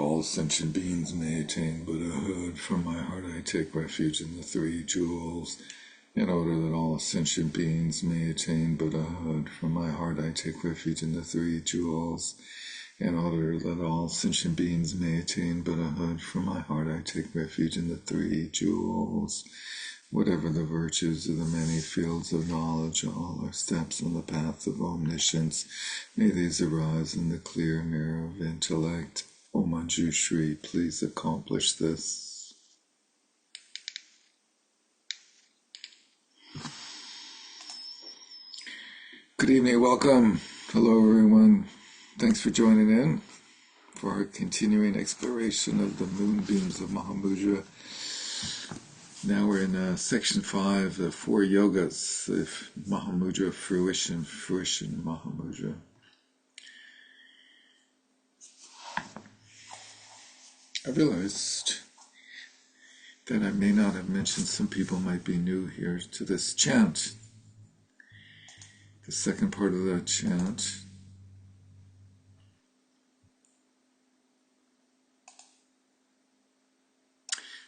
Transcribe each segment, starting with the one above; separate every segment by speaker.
Speaker 1: all sentient beings may attain Buddhahood. From my heart I take refuge in the three jewels. In order that all sentient beings may attain Buddhahood. From my heart I take refuge in the three jewels. In order that all sentient beings may attain Buddhahood. From my heart I take refuge in the three jewels. Whatever the virtues of the many fields of knowledge, all are steps on the path of omniscience. May these arise in the clear mirror of intellect. O Manjushri, please accomplish this. Good evening, welcome. Hello everyone. Thanks for joining in for our continuing exploration of the Moonbeams of Mahamudra. Now we're in section 5, the 4 yogas of Mahamudra, fruition, Mahamudra. I realized that I may not have mentioned, some people might be new here to this chant. The second part of that chant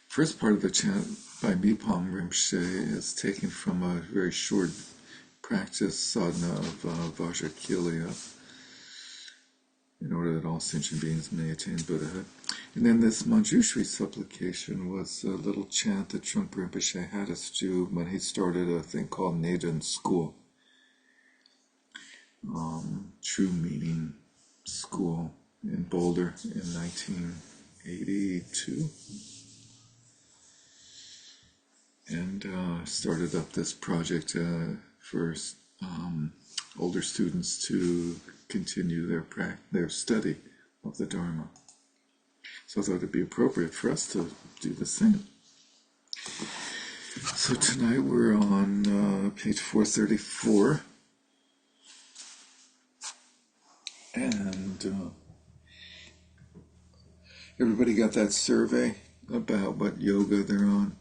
Speaker 1: first part of the chant by Mipam Rinpoche is taken from a very short practice sadhana of Vajakilya, in order that all sentient beings may attain Buddhahood. And then this Manjushri supplication was a little chant that Trungpa Rinpoche had us do when he started a thing called Nadan School, True Meaning School in Boulder in 1982. And started up this project for older students to continue their study of the Dharma. So I thought it'd be appropriate for us to do the same. So tonight we're on page 434. And everybody got that survey about what yoga they're on?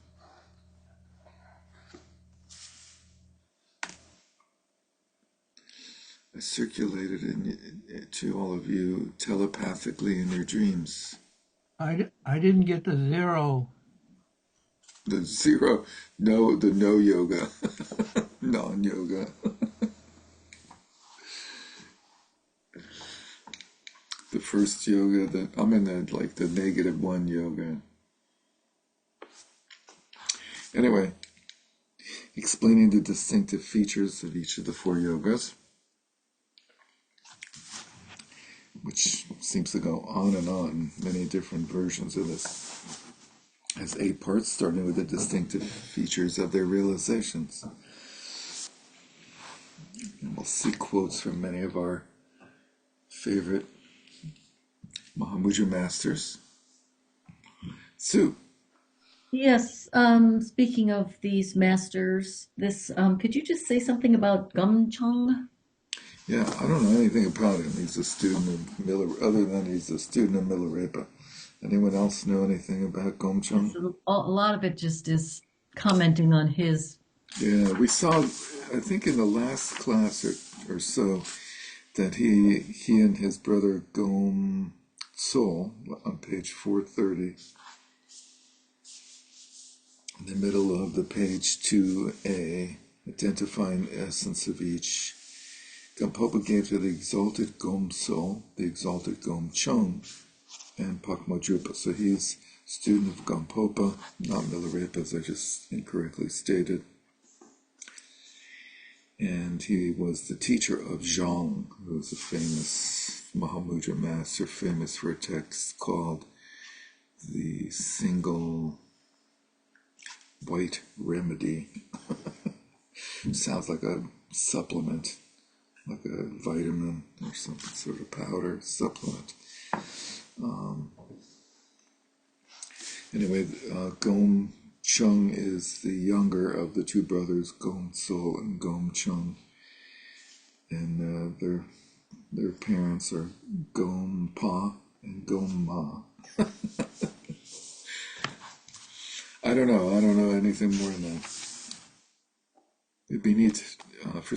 Speaker 1: I circulated it to all of you telepathically in your dreams.
Speaker 2: I didn't get the 0.
Speaker 1: The 0, no, the no yoga, non-yoga. The first yoga that I'm in, the -1 yoga. Anyway, explaining the distinctive features of each of the 4 yogas, which seems to go on and on, many different versions of this. It has 8 parts, starting with the distinctive features of their realizations. And we'll see quotes from many of our favorite Mahamudra masters. Sue.
Speaker 3: Yes, speaking of these masters, could you just say something about Gumchung?
Speaker 1: Yeah, I don't know anything about him. He's a student of he's a student of Milarepa. Anyone else know anything about Gomchung?
Speaker 3: A lot of it just is commenting on his.
Speaker 1: Yeah, we saw, I think in the last class or so, that he and his brother Gom Sol, on page 430, in the middle of the page 2a, identifying the essence of each, Gampopa gave to the exalted Gom Sol, the exalted Gom Chung, and Pakmodrupa. So he's a student of Gampopa, not Milarepa, as I just incorrectly stated. And he was the teacher of Zhang, who was a famous Mahamudra master, famous for a text called The Single White Remedy. Sounds like a supplement, like a vitamin or some sort of powder supplement. Anyway, Gom Chung is the younger of the 2 brothers, Gom Sol and Gom Chung, and their parents are Gom Pa and Gom Ma. I don't know anything more than that. It'd be neat for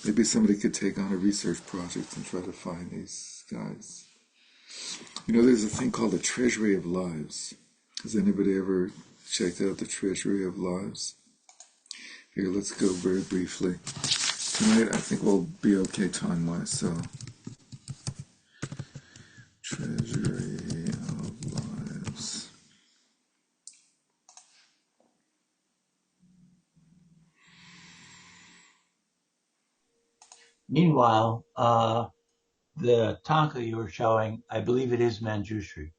Speaker 1: maybe somebody could take on a research project and try to find these guys. You know, there's a thing called the Treasury of Lives. Has anybody ever checked out the Treasury of Lives? Here, let's go very briefly. Tonight, I think we'll be okay time-wise, so... Treasury of Lives.
Speaker 2: Meanwhile, the tanka you were showing, I believe it is Manjushri.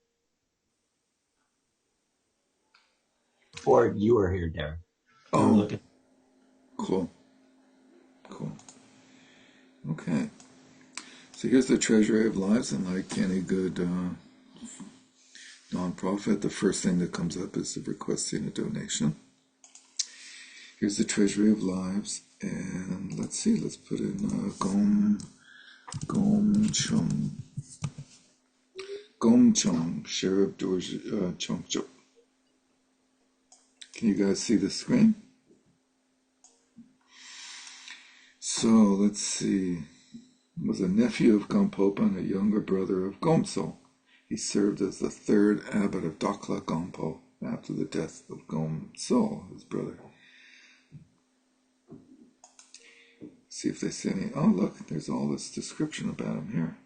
Speaker 2: Before you were here, Darren. We were
Speaker 1: Oh,
Speaker 2: looking.
Speaker 1: cool. Cool. Okay. So here's the Treasury of Lives, and like any good nonprofit, the first thing that comes up is requesting a donation. Here's the Treasury of Lives, and let's see, let's put in Gomchung, Sheriff Chongchuk. Can you guys see the screen? So let's see. Was a nephew of Gompopa and a younger brother of Gomso. He served as the third abbot of Dokla Gompo after the death of Gomso, his brother. See if they say any. Oh, look, there's all this description about him here.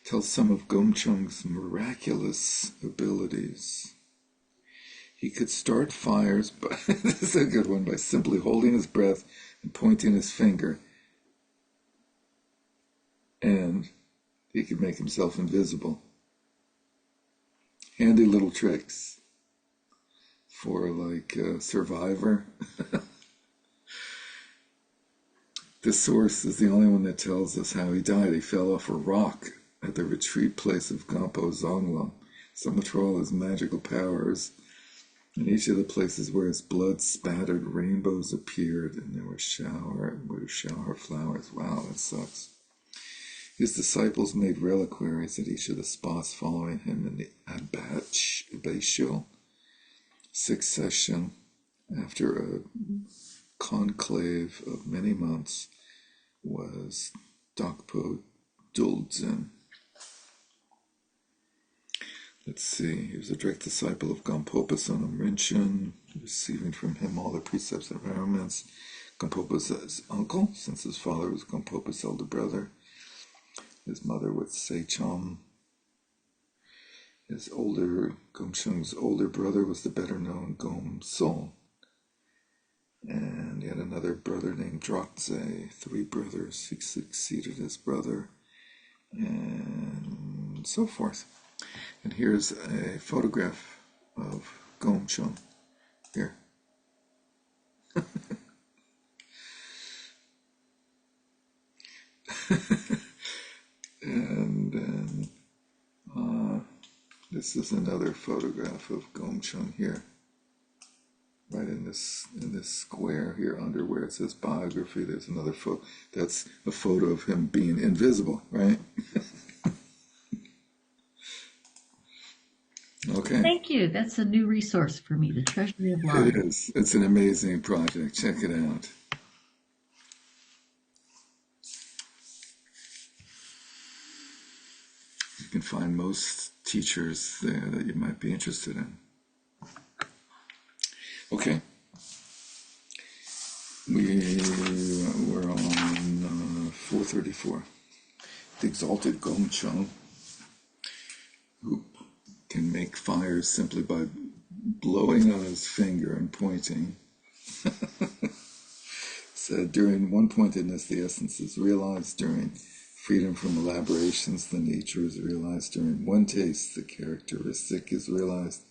Speaker 1: Tells some of Gomchung's miraculous abilities. He could start fires, but this is a good one, by simply holding his breath and pointing his finger. And he could make himself invisible. Handy little tricks for like Survivor. This source is the only one that tells us how he died. He fell off a rock at the retreat place of Gampo Zongla. Summoned all his magical powers. In each of the places where his blood spattered, rainbows appeared, and there were shower flowers. Wow, that sucks. His disciples made reliquaries at each of the spots following him in the abbatial succession after a conclave of many months was Dokpo Duldzin. Let's see, he was a direct disciple of Gampopa Sonam Rinchen, receiving from him all the precepts and environments. Gampopa's his uncle, since his father was Gampopa's elder brother. His mother was Seichom. Gomchung's older brother was the better known Gom Sol. And he had another brother named Drokze, 3 brothers. He succeeded his brother, and so forth. And here's a photograph of Gomchung. Here. And then this is another photograph of Gomchung here. Right in this square here under where it says biography, there's another photo. That's a photo of him being invisible, right? Okay.
Speaker 3: Thank you. That's a new resource for me, the Treasury of Lives.
Speaker 1: It is. It's an amazing project. Check it out. You can find most teachers there that you might be interested in. Okay. We're on 434. The exalted Gomchung, who can make fires simply by blowing on his finger and pointing. Said, during one-pointedness, the essence is realized. During freedom from elaborations, the nature is realized. During one taste, the characteristic is realized.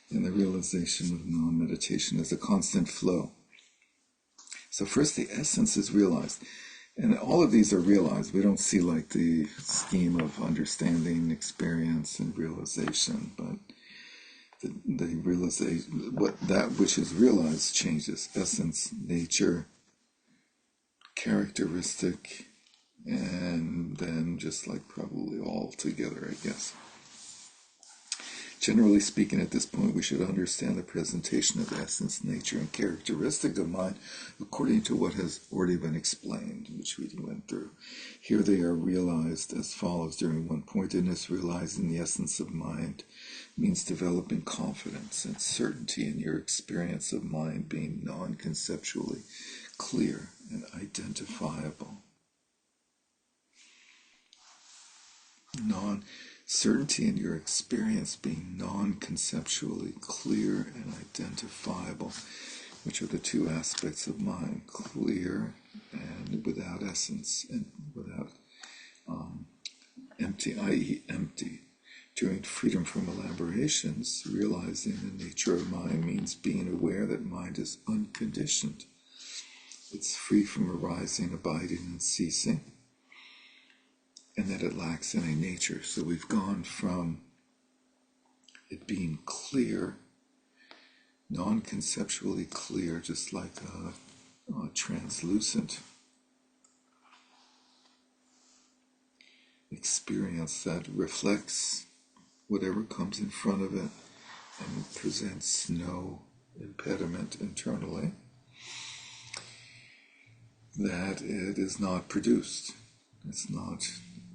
Speaker 1: And the realization of non-meditation is a constant flow. So first the essence is realized. And all of these are realized. We don't see like the scheme of understanding, experience, and realization, but the realization, that which is realized changes. Essence, nature, characteristic, and then just like probably all together, I guess. Generally speaking, at this point, we should understand the presentation of essence, nature, and characteristic of mind according to what has already been explained, which we went through. Here they are realized as follows during one pointedness. Realizing the essence of mind means developing confidence and certainty in your experience of mind being non-conceptually clear and identifiable. Certainty in your experience being non-conceptually clear and identifiable, which are the two aspects of mind: clear and without essence, and without empty, i.e. empty. During freedom from elaborations, realizing the nature of mind means being aware that mind is unconditioned. It's free from arising, abiding, and ceasing, and that it lacks any nature. So we've gone from it being clear, non-conceptually clear, just like a translucent experience that reflects whatever comes in front of it and presents no impediment internally, that it is not produced. It's not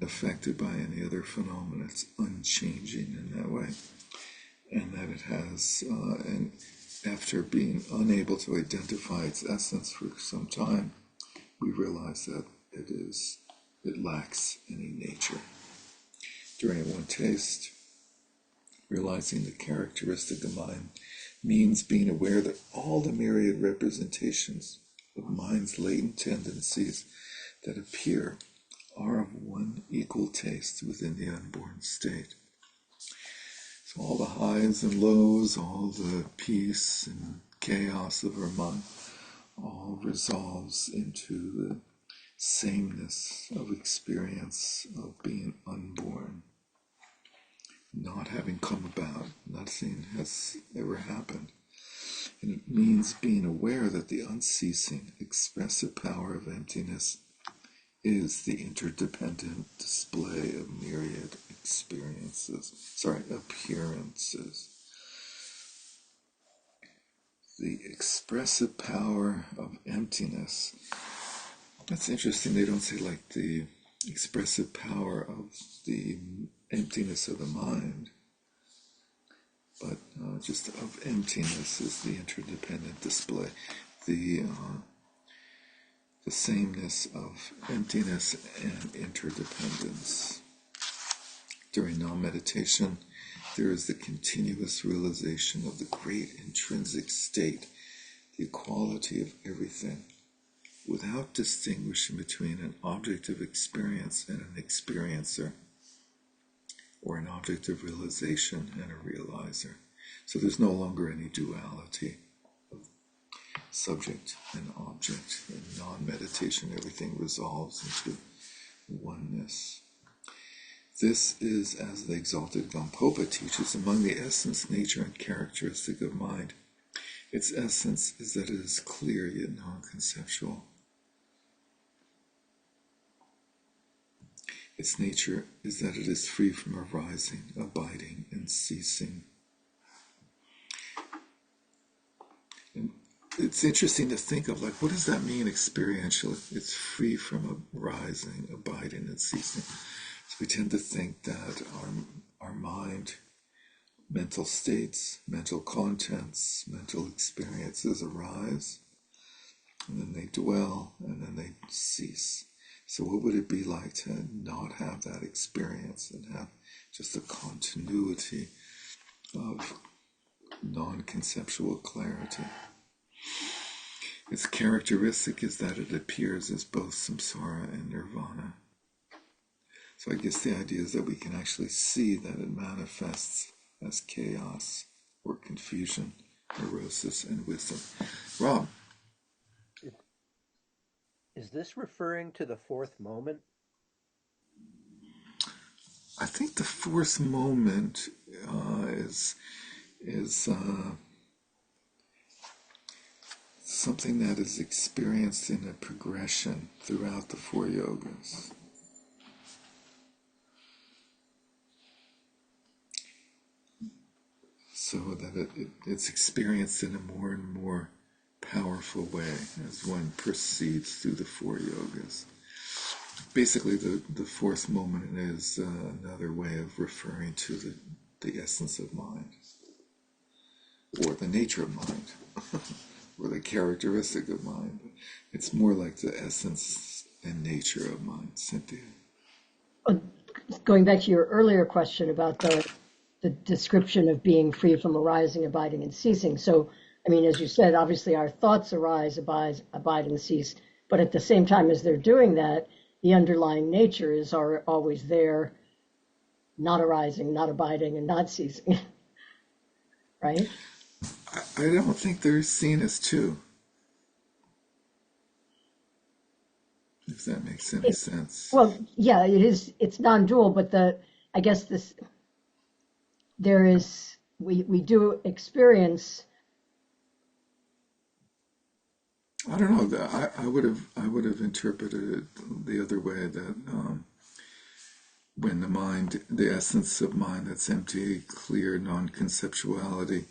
Speaker 1: affected by any other phenomena. It's unchanging in that way. And that it has, and after being unable to identify its essence for some time, we realize that it lacks any nature. During one taste, realizing the characteristic of mind means being aware that all the myriad representations of mind's latent tendencies that appear are of one equal taste within the unborn state. So all the highs and lows, all the peace and chaos of our mind, all resolves into the sameness of experience of being unborn, not having come about. Nothing has ever happened. And it means being aware that the unceasing, expressive power of emptiness is the interdependent display of myriad appearances. The expressive power of emptiness. That's interesting. They don't say like the expressive power of the emptiness of the mind, but just of emptiness is the interdependent display. The sameness of emptiness and interdependence. During non-meditation, there is the continuous realization of the great intrinsic state, the equality of everything, without distinguishing between an object of experience and an experiencer, or an object of realization and a realizer. So there's no longer any duality of subject and object. In non-meditation, everything resolves into oneness. This is, as the exalted Gampopa teaches, among the essence, nature, and characteristic of mind. Its essence is that it is clear yet non-conceptual. Its nature is that it is free from arising, abiding, and ceasing. And it's interesting to think of, like, what does that mean experientially? It's free from arising, abiding, and ceasing. So we tend to think that our mind, mental states, mental contents, mental experiences arise, and then they dwell, and then they cease. So what would it be like to not have that experience and have just a continuity of non-conceptual clarity? Its characteristic is that it appears as both samsara and nirvana. So I guess the idea is that we can actually see that it manifests as chaos or confusion, neurosis, and wisdom. Rob?
Speaker 4: Is this referring to the fourth moment?
Speaker 1: I think the fourth moment is something that is experienced in a progression throughout the four yogas. so that it's experienced in a more and more powerful way as one proceeds through the four yogas. Basically, the fourth moment is another way of referring to the essence of mind, or the nature of mind, or the characteristic of mind. It's more like the essence and nature of mind, Cynthia.
Speaker 5: Going back to your earlier question about the description of being free from arising, abiding, and ceasing. So, I mean, as you said, obviously our thoughts arise, abide, and cease. But at the same time as they're doing that, the underlying nature is always there, not arising, not abiding, and not ceasing. Right?
Speaker 1: I don't think they're seen as two, if that makes any sense.
Speaker 5: Well, yeah, it is. It's non-dual, but I guess we do experience.
Speaker 1: I don't know that I would have interpreted it the other way, that when the essence of mind that's empty, clear, non-conceptuality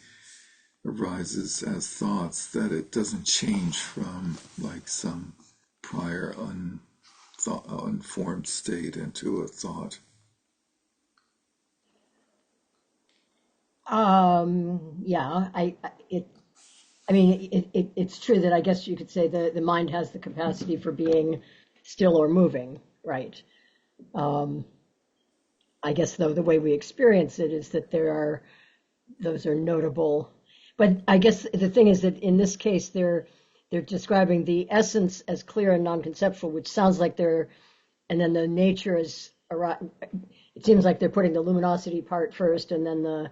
Speaker 1: arises as thoughts, that it doesn't change from like some prior unformed state into a thought.
Speaker 5: Yeah, it's true that I guess you could say the mind has the capacity for being still or moving, right? I guess though the way we experience it is that those are notable. But I guess the thing is that in this case they're describing the essence as clear and non-conceptual, which sounds like and then the nature is, it seems like they're putting the luminosity part first and then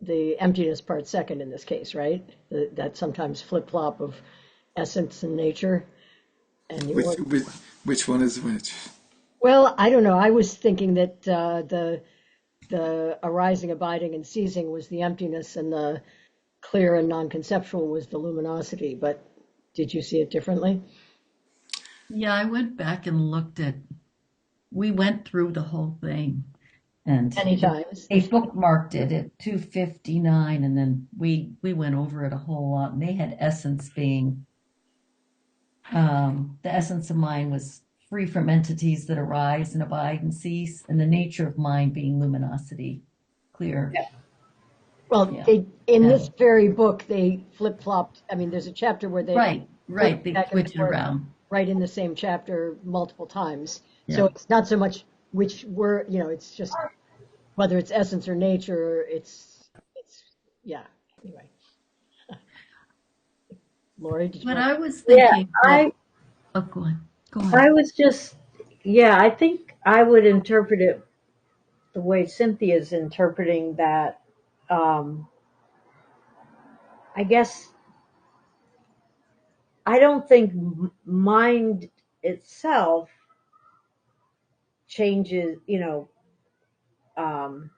Speaker 5: the emptiness part second in this case, right? That sometimes flip-flop of essence and nature. And
Speaker 1: Which one is which?
Speaker 5: well, I don't know. I was thinking that the arising, abiding, and ceasing was the emptiness, and the clear and non-conceptual was the luminosity. But did you see it differently?
Speaker 3: Yeah, I went back and we went through the whole thing, and
Speaker 5: Many times.
Speaker 3: they bookmarked it at 259, and then we went over it a whole lot, and they had essence being, the essence of mind was free from entities that arise and abide and cease, and the nature of mind being luminosity, clear.
Speaker 5: Yeah. Well,
Speaker 3: Yeah.
Speaker 5: in this very book, they flip-flopped. I mean, there's a chapter where they
Speaker 3: Right, they
Speaker 5: back and
Speaker 3: switch it
Speaker 5: forth
Speaker 3: around.
Speaker 5: right in the same chapter multiple times.
Speaker 3: Yeah.
Speaker 5: So it's not so much which word, it's just whether it's essence or nature. It's yeah. Anyway, Lori, did you
Speaker 3: But
Speaker 5: want?
Speaker 3: I was
Speaker 6: Yeah,
Speaker 3: thinking, oh, go on, go on.
Speaker 6: I was just, yeah, I think I would interpret it the way Cynthia's interpreting that. Um, I guess I don't think mind itself changes, um,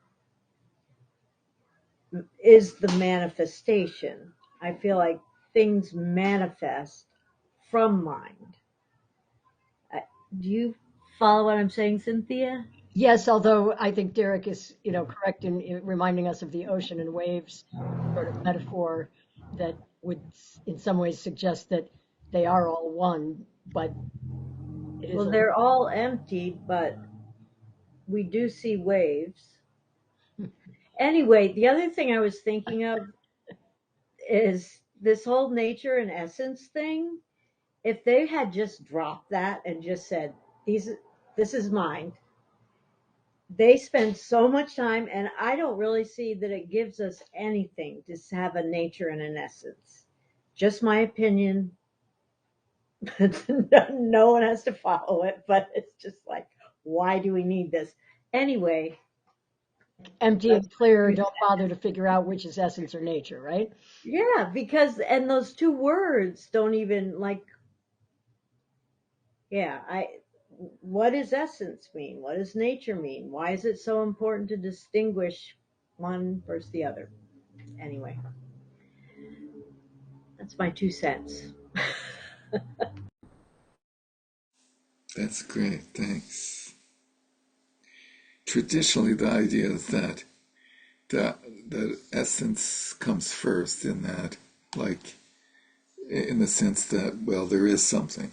Speaker 6: is the manifestation. I feel like things manifest from mind. Do you follow what I'm saying, Cynthia?
Speaker 5: Yes, although I think Derek is, correct in reminding us of the ocean and waves sort of metaphor that would in some ways suggest that they are all one, but it is
Speaker 6: Well, they're all empty, but we do see waves. Anyway, the other thing I was thinking of is this whole nature and essence thing. If they had just dropped that and just said, this is mine, they spend so much time, and I don't really see that it gives us anything to have a nature and an essence. Just my opinion. No one has to follow it, but it's just like, why do we need this? Anyway,
Speaker 5: empty and clear. Don't bother to figure out which is essence or nature, right?
Speaker 6: yeah, and those two words don't even like, yeah, what does essence mean? What does nature mean? Why is it so important to distinguish one versus the other? Anyway, that's my 2 cents.
Speaker 1: That's great, thanks. Traditionally, the idea is that that essence comes first in that, like, in the sense that, well, there is something,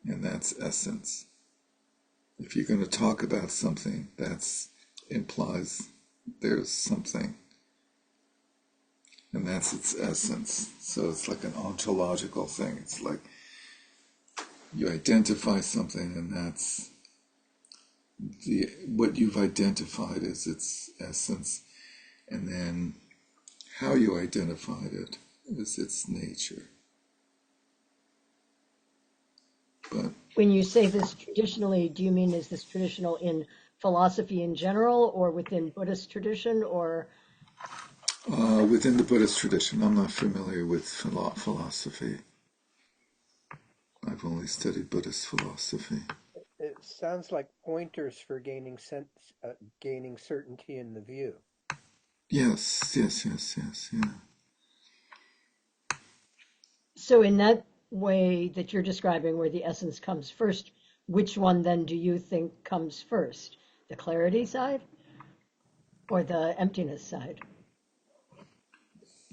Speaker 1: and that's essence. If you're going to talk about something, that implies there's something, and that's its essence. So it's like an ontological thing. It's like you identify something, and that's what you've identified is its essence, and then how you identified it is its nature. But
Speaker 5: When you say this traditionally, do you mean is this traditional in philosophy in general or within Buddhist tradition or?
Speaker 1: within the Buddhist tradition, I'm not familiar with philosophy. I've only studied Buddhist philosophy.
Speaker 4: It sounds like pointers for gaining certainty in the view.
Speaker 1: Yes, yeah.
Speaker 5: So in that way that you're describing where the essence comes first, which one then do you think comes first? The clarity side or the emptiness side?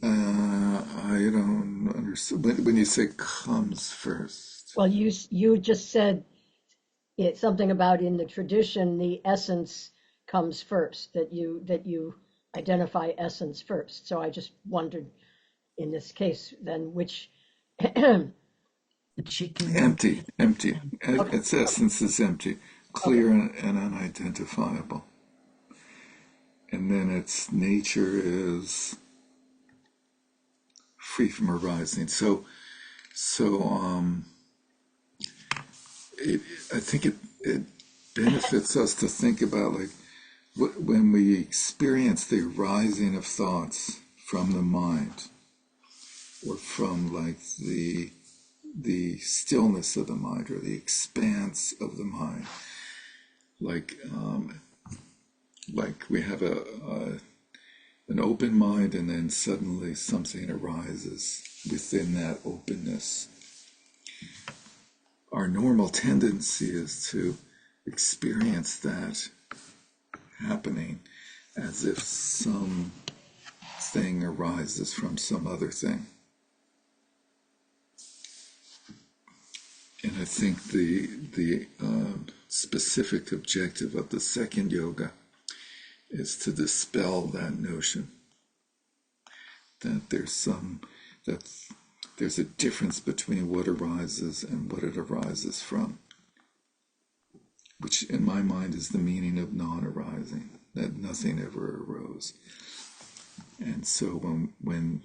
Speaker 1: I don't understand. When you say comes first,
Speaker 5: Well, you just said something about in the tradition the essence comes first, that you identify essence first. So I just wondered in this case then which
Speaker 3: The chicken.
Speaker 1: empty.
Speaker 5: Okay.
Speaker 1: Its essence is empty, clear and unidentifiable. And then its nature is free from arising. So I think it benefits us to think about, like, when we experience the rising of thoughts from the mind, or from, like, the stillness of the mind, or the expanse of the mind, like we have an open mind, and then suddenly something arises within that openness. Our normal tendency is to experience that happening as if some thing arises from some other thing. And I think the specific objective of the second yoga is to dispel that notion that there's a difference between what arises and what it arises from, which in my mind is the meaning of non-arising, that nothing ever arose. And so when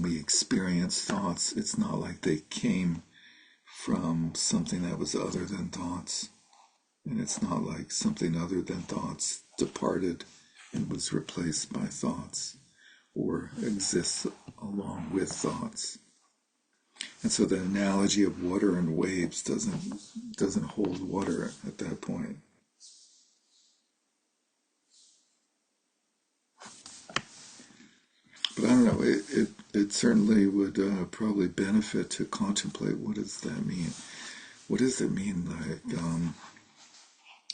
Speaker 1: we experience thoughts, it's not like they came from something that was other than thoughts, and it's not like something other than thoughts departed and was replaced by thoughts, or exists along with thoughts. And so the analogy of water and waves doesn't hold water at that point. But I don't know, it certainly would probably benefit to contemplate, what does that mean? What does it mean, like,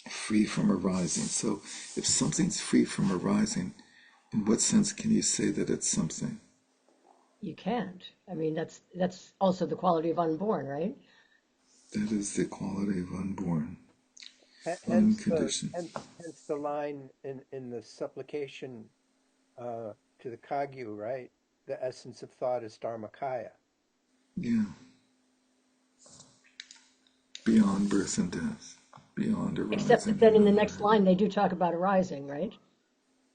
Speaker 1: free from arising? So if something's free from arising, in what sense can you say that it's something?
Speaker 5: You can't. I mean, that's also the quality of unborn, right?
Speaker 1: That is the quality of unborn,
Speaker 4: Hence
Speaker 1: unconditioned.
Speaker 4: hence the line in the supplication to the Kagyu, right? The essence of thought is Dharmakaya.
Speaker 1: Yeah. Beyond birth and death, beyond
Speaker 5: Except
Speaker 1: arising
Speaker 5: that then
Speaker 1: and
Speaker 5: in the
Speaker 1: not
Speaker 5: next line,
Speaker 1: arising.
Speaker 5: they do talk about arising, right?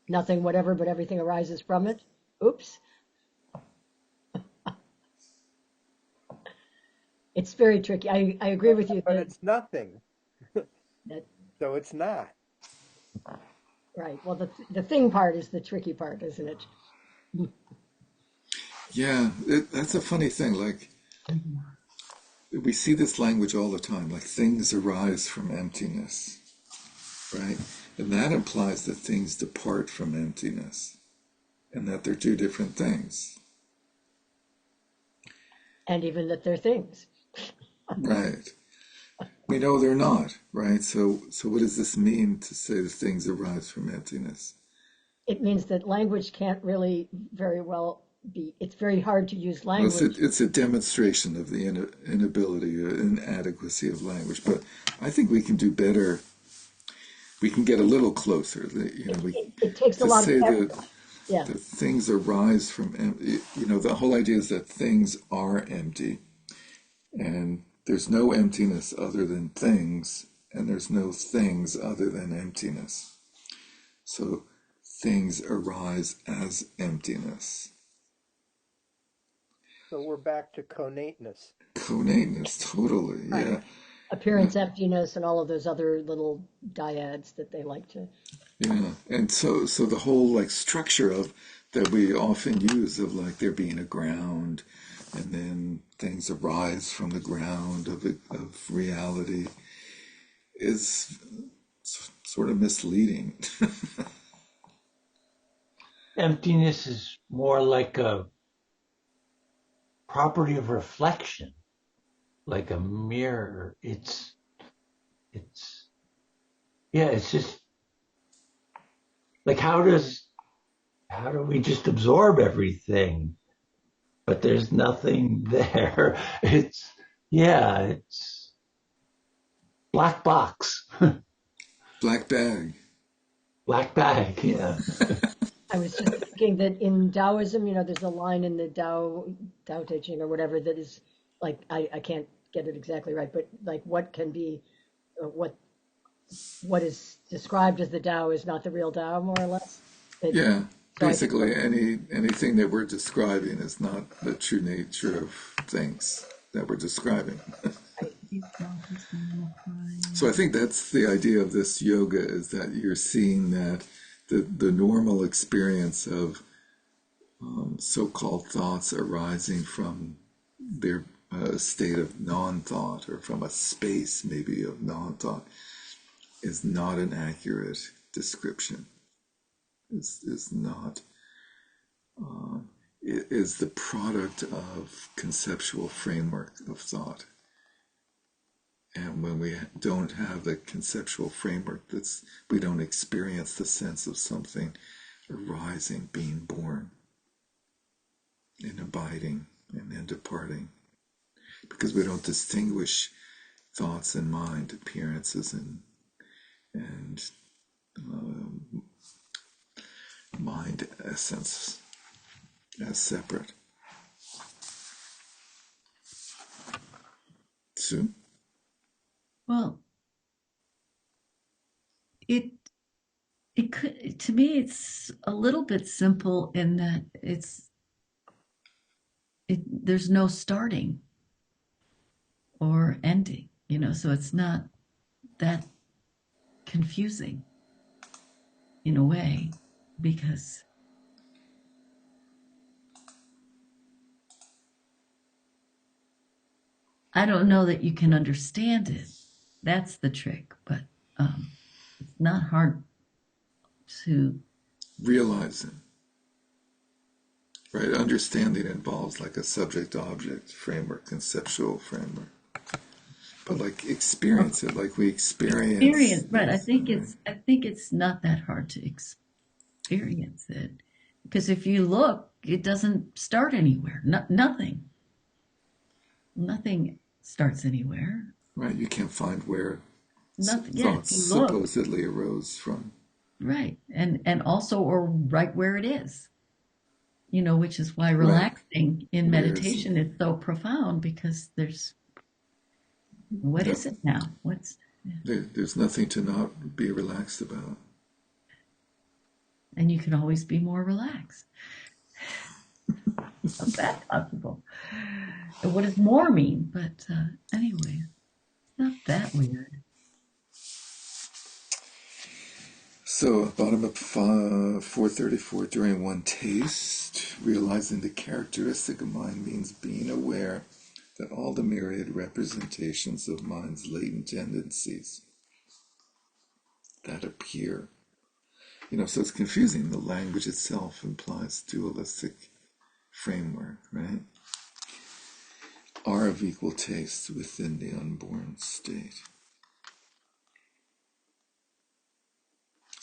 Speaker 5: Nothing, whatever, but everything arises from it. Oops. It's very tricky. I agree with you
Speaker 4: But
Speaker 5: that,
Speaker 4: it's nothing,
Speaker 5: that
Speaker 4: so it's not.
Speaker 5: right. Well, the thing part is the tricky part, isn't it?
Speaker 1: Yeah, that's a funny thing. Like, we see this language all the time, like things arise from emptiness, right? And that implies that things depart from emptiness, and that they're two different things.
Speaker 5: And even that they're things.
Speaker 1: Right. We know they're not, right? So what does this mean to say that things arise from emptiness?
Speaker 5: It means that language can't really very well be, it's very hard to use
Speaker 1: Well,
Speaker 5: language.
Speaker 1: it's a demonstration of the inability or inadequacy of language, but I think we can do better. We can get a little closer.
Speaker 5: It takes a
Speaker 1: To
Speaker 5: lot of
Speaker 1: say
Speaker 5: effort. Yeah.
Speaker 1: that things arise from empty. The whole idea is that things are empty, and there's no emptiness other than things, and there's no things other than emptiness. So things arise as emptiness.
Speaker 4: So we're back to connateness.
Speaker 1: Connateness, totally,
Speaker 5: Right.
Speaker 1: yeah.
Speaker 5: Appearance, emptiness, and all of those other little dyads that they like to.
Speaker 1: Yeah, and so the whole like structure of that we often use of like there being a ground, and then things arise from the ground of reality is sort of misleading.
Speaker 2: Emptiness is more like a property of reflection, like a mirror. It's yeah, it's just like how do we just absorb everything? But there's nothing there. It's black box,
Speaker 1: Black bag.
Speaker 2: black bag. Yeah,
Speaker 5: I was just thinking that in Taoism, there's a line in the Tao Te Ching or whatever that is like I can't get it exactly right, but like what can be what is described as the Tao is not the real Tao, more or less.
Speaker 1: Yeah,
Speaker 5: So I think
Speaker 1: basically anything that we're describing is not the true nature of things that we're describing. So I think that's the idea of this yoga, is that you're seeing that the normal experience of so-called thoughts arising from their state of non-thought, or from a space maybe of non-thought, is not an accurate description. Is not. It is the product of conceptual framework of thought. And when we don't have the conceptual framework, we don't experience the sense of something arising, being born, and abiding, and then departing. Because we don't distinguish thoughts and mind, appearances and mind essence as separate. Sue?
Speaker 3: Well, it it could, to me, it's a little bit simple in that there's no starting or ending, so it's not that confusing in a way, because I don't know that you can understand it. That's the trick, but it's not hard to.
Speaker 1: Realizing. Right? Understanding involves like a subject-object framework, conceptual framework. But like experience it, like we experience.
Speaker 3: Experience, right? I think it's not that hard to experience it, because if you look, it doesn't start anywhere. Nothing starts anywhere.
Speaker 1: Right? You can't find where
Speaker 3: Nothing. Yeah, if
Speaker 1: thoughts
Speaker 3: you look,
Speaker 1: supposedly arose from.
Speaker 3: right, and also, or right where it is. Which is why
Speaker 1: Right.
Speaker 3: relaxing in
Speaker 1: Where is
Speaker 3: meditation is so profound, because what
Speaker 1: yeah,
Speaker 3: is it now?
Speaker 1: there's nothing to not be relaxed about.
Speaker 3: And you can always be more relaxed. How's that possible? And what does more mean? But anyway, it's not that weird.
Speaker 1: So, bottom of 434, during one taste, realizing the characteristic of mind means being aware that all the myriad representations of mind's latent tendencies that appear, so it's confusing. The language itself implies dualistic framework, right? Are of equal taste within the unborn state.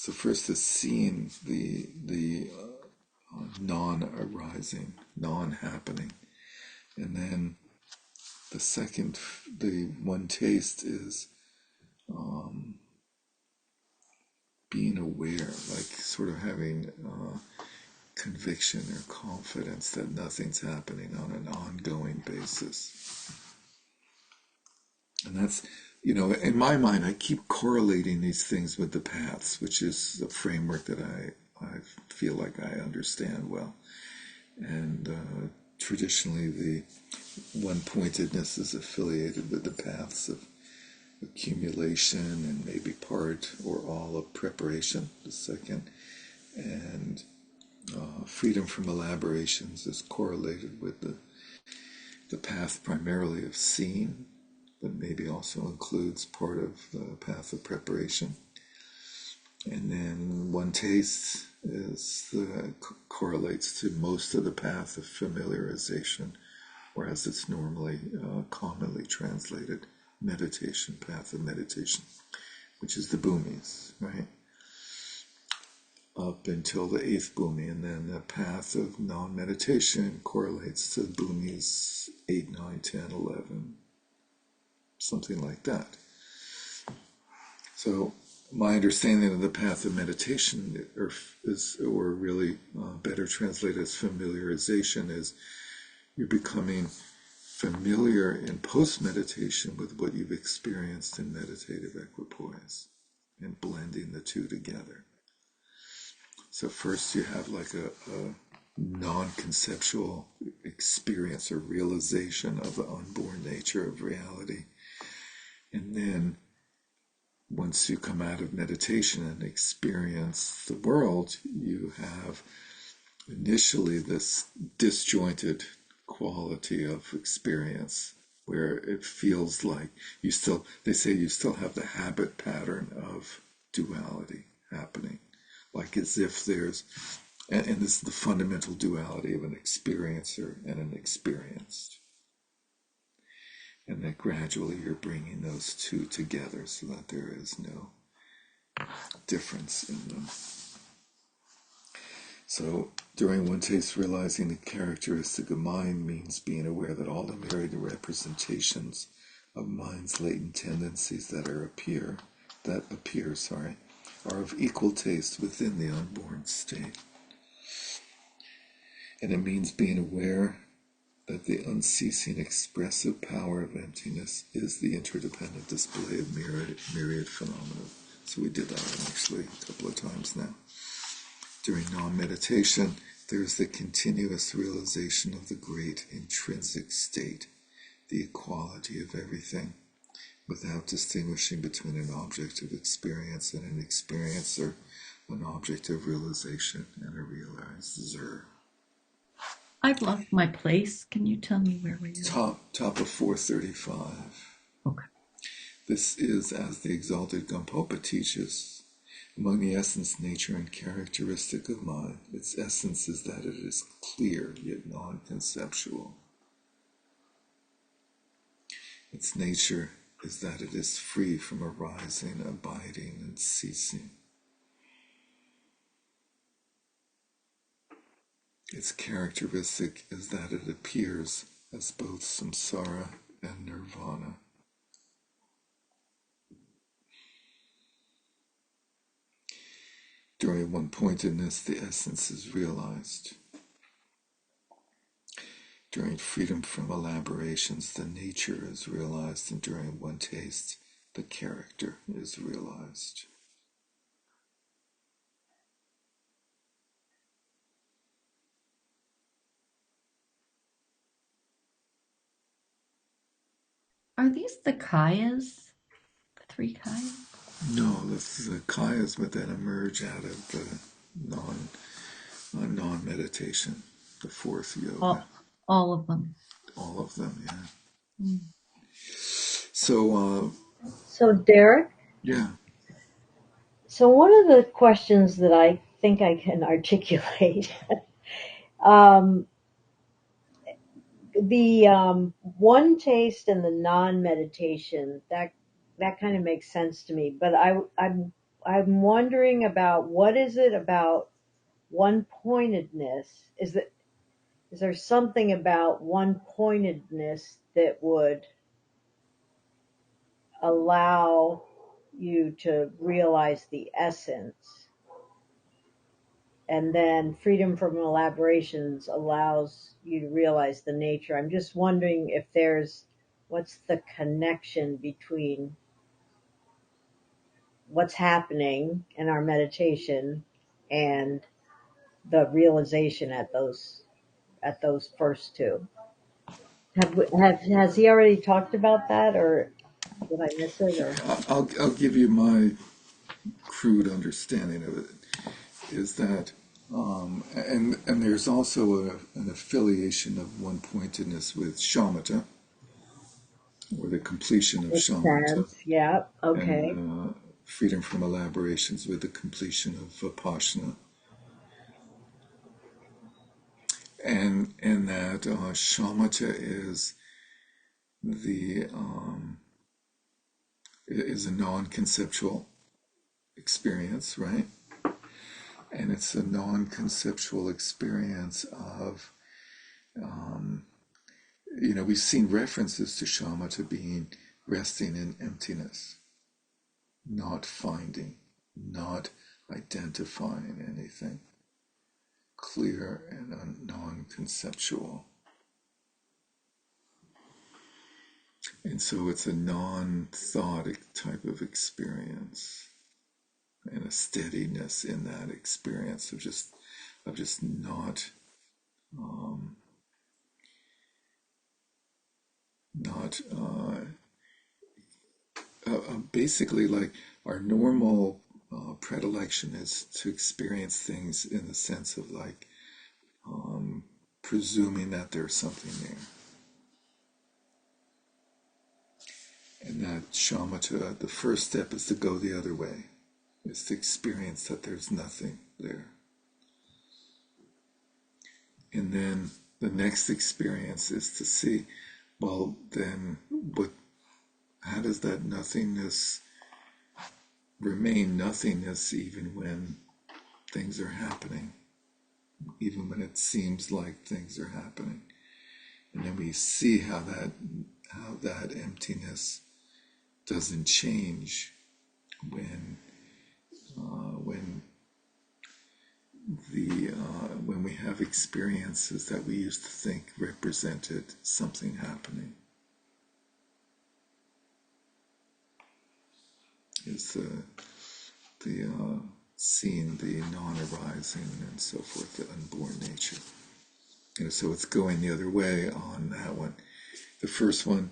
Speaker 1: So first is seeing the non-arising, non-happening, and then the second, the one taste is being aware, like sort of having conviction or confidence that nothing's happening on an ongoing basis. And that's, in my mind, I keep correlating these things with the paths, which is a framework that I feel like I understand well. And traditionally, the one-pointedness is affiliated with the paths of accumulation and maybe part or all of preparation, the second. And freedom from elaborations is correlated with the path primarily of seeing, but maybe also includes part of the path of preparation. And then one taste correlates to most of the path of familiarization, or as it's normally commonly translated, meditation, path of meditation, which is the bhumis, right? Up until the eighth bhumi, and then the path of non-meditation correlates to bhumis 8, 9, 10, 11, something like that. So my understanding of the path of meditation, or really better translated as familiarization, is you're becoming familiar in post-meditation with what you've experienced in meditative equipoise and blending the two together. So first you have like a non-conceptual experience or realization of the unborn nature of reality. And then once you come out of meditation and experience the world, you have initially this disjointed quality of experience where it feels like they say you still have the habit pattern of duality happening. Like as if there's, and this is the fundamental duality of an experiencer and an experienced. And that gradually you're bringing those two together so that there is no difference in them. So during one taste, realizing the characteristic of mind means being aware that all the myriad representations of mind's latent tendencies that appear, are of equal taste within the unborn state. And it means being aware that the unceasing expressive power of emptiness is the interdependent display of myriad phenomena. So we did that actually a couple of times now. During non-meditation, there is the continuous realization of the great intrinsic state, the equality of everything, without distinguishing between an object of experience and an experiencer, an object of realization and a realizer.
Speaker 3: I've lost my place. Can you tell me where we are?
Speaker 1: Top of 435.
Speaker 3: Okay.
Speaker 1: This is, as the exalted Gampopa teaches, among the essence, nature, and characteristic of mind, its essence is that it is clear yet non-conceptual. Its nature is that it is free from arising, abiding, and ceasing. Its characteristic is that it appears as both samsara and nirvana. During one-pointedness, the essence is realized. During freedom from elaborations, the nature is realized, and during one taste, the character is realized.
Speaker 3: Are these the kayas? The three kayas?
Speaker 1: No, the kayas, but then emerge out of the non-meditation, the fourth yoga.
Speaker 3: All of them.
Speaker 1: All of them, yeah.
Speaker 3: Mm.
Speaker 6: So Derek?
Speaker 1: Yeah.
Speaker 6: So one of the questions that I think I can articulate, the one taste and the non-meditation, that kind of makes sense to me. But I'm wondering about what is it about one-pointedness? Is there something about one-pointedness that would allow you to realize the essence? And then freedom from elaborations allows you to realize the nature. I'm just wondering if what's the connection between what's happening in our meditation and the realization at those first two. Has he already talked about that, or did I miss it? Or
Speaker 1: I'll give you my crude understanding of it. Is that and there's also an affiliation of one-pointedness with shamatha, or the completion of
Speaker 6: makes
Speaker 1: shamatha,
Speaker 6: sense? Yeah. Okay.
Speaker 1: and freedom from elaborations with the completion of vipassana, and that shamatha the is a non-conceptual experience, right? And it's a non-conceptual experience of we've seen references to shamatha being resting in emptiness, not finding, not identifying anything, clear and non-conceptual. And so it's a non-thought type of experience, and a steadiness in that experience of just not basically, like, our normal predilection is to experience things in the sense of, like, presuming that there's something there. And that shamatha, the first step is to go the other way, is to experience that there's nothing there. And then the next experience is to see, well, then how does that nothingness remain nothingness even when things are happening, even when it seems like things are happening? And then we see how that emptiness doesn't change when when we have experiences that we used to think represented something happening. Is the seeing the non-arising and so forth, the unborn nature. So it's going the other way on that one. The first one,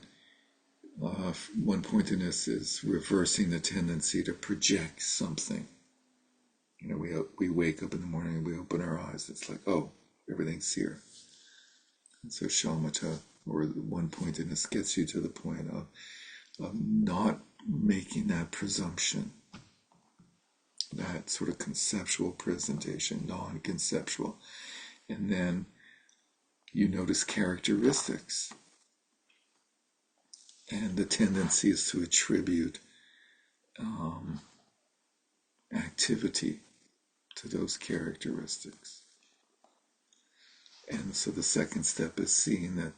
Speaker 1: one-pointedness, is reversing the tendency to project something. We wake up in the morning and we open our eyes. It's like, oh, everything's here. And so shamatha, or one-pointedness, gets you to the point of not making that presumption, that sort of conceptual presentation, non-conceptual. And then you notice characteristics. And the tendency is to attribute activity to those characteristics. And so the second step is seeing that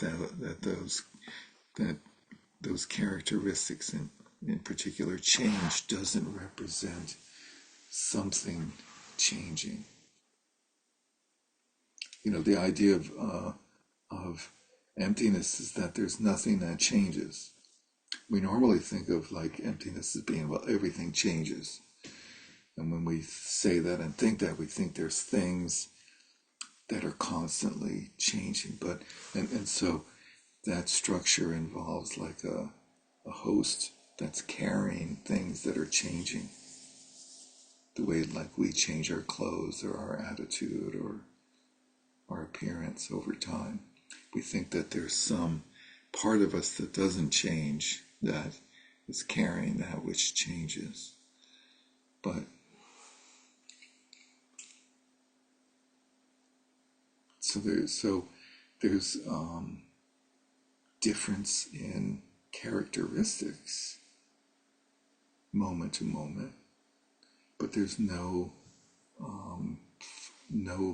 Speaker 1: those characteristics, in particular change, doesn't represent something changing. The idea of emptiness is that there's nothing that changes. We normally think of, like, emptiness as being, well, everything changes. And when we say that and think that, we think there's things that are constantly changing. But and so that structure involves, like, a host that's carrying things that are changing, the way, like, we change our clothes or our attitude or our appearance over time. We think that there's some part of us that doesn't change, that is carrying that which changes. But so there's difference in characteristics moment to moment, but there's no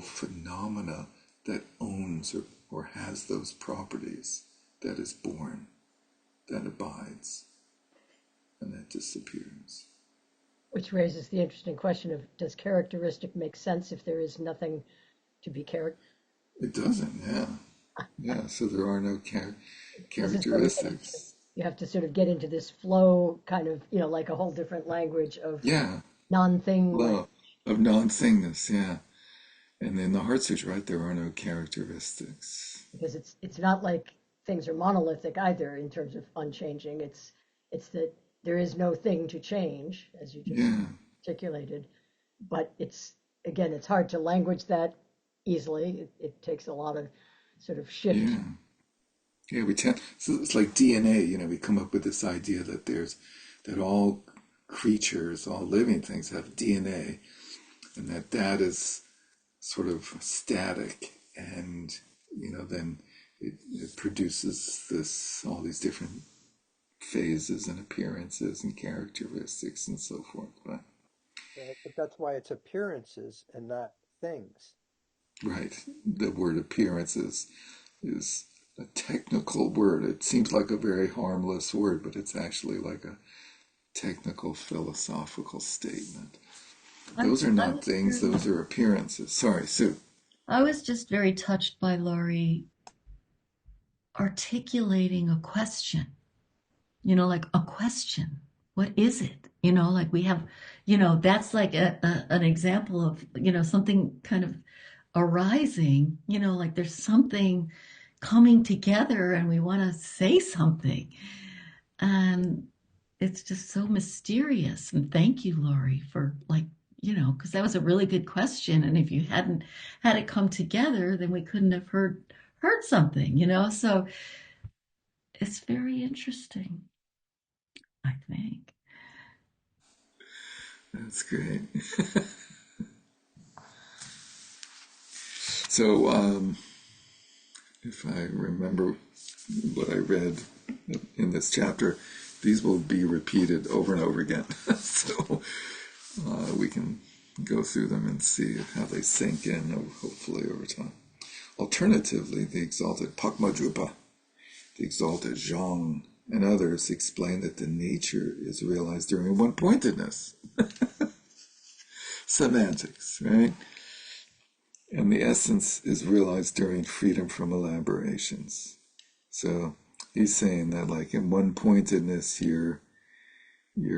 Speaker 1: phenomena that owns or has those properties, that is born, that abides, and that disappears.
Speaker 5: Which raises the interesting question of, does characteristic make sense if there is nothing to be
Speaker 1: It doesn't, yeah. Yeah, so there are no characteristics.
Speaker 5: you have to sort of get into this flow kind of, like a whole different language of
Speaker 1: Yeah,
Speaker 5: non-thing.
Speaker 1: love, of non-thingness, yeah. And in the Heart Sutra, right, there are no characteristics.
Speaker 5: Because it's not like things are monolithic either in terms of unchanging. It's that there is no thing to change, as you just
Speaker 1: Yeah,
Speaker 5: articulated. But again, it's hard to language that easily. It takes a lot of sort of shift.
Speaker 1: yeah. Yeah, so it's like DNA, we come up with this idea that all creatures, all living things have DNA, and that is sort of static, and, then it produces all these different phases and appearances and characteristics and so forth. But
Speaker 4: Right? But that's why it's appearances and not things.
Speaker 1: right, the word appearances is a technical word. It seems like a very harmless word, but it's actually like a technical philosophical statement. Those are not things, those are appearances. Sorry, Sue.
Speaker 3: I was just very touched by Laurie articulating a question, like a question. What is it? Like we have, that's like an example of, something kind of arising, like there's something coming together and we want to say something. And it's just so mysterious. And thank you, Laurie, for because that was a really good question. And if you hadn't had it come together, then we couldn't have heard something, So it's very interesting, I think.
Speaker 1: That's great. So, if I remember what I read in this chapter, these will be repeated over and over again. So we can go through them and see how they sink in, hopefully over time. Alternatively, the exalted Pakmajupa, the exalted Zhang, and others explain that the nature is realized during one-pointedness. Semantics, right? And the essence is realized during freedom from elaborations. So he's saying that, like, in one-pointedness, you're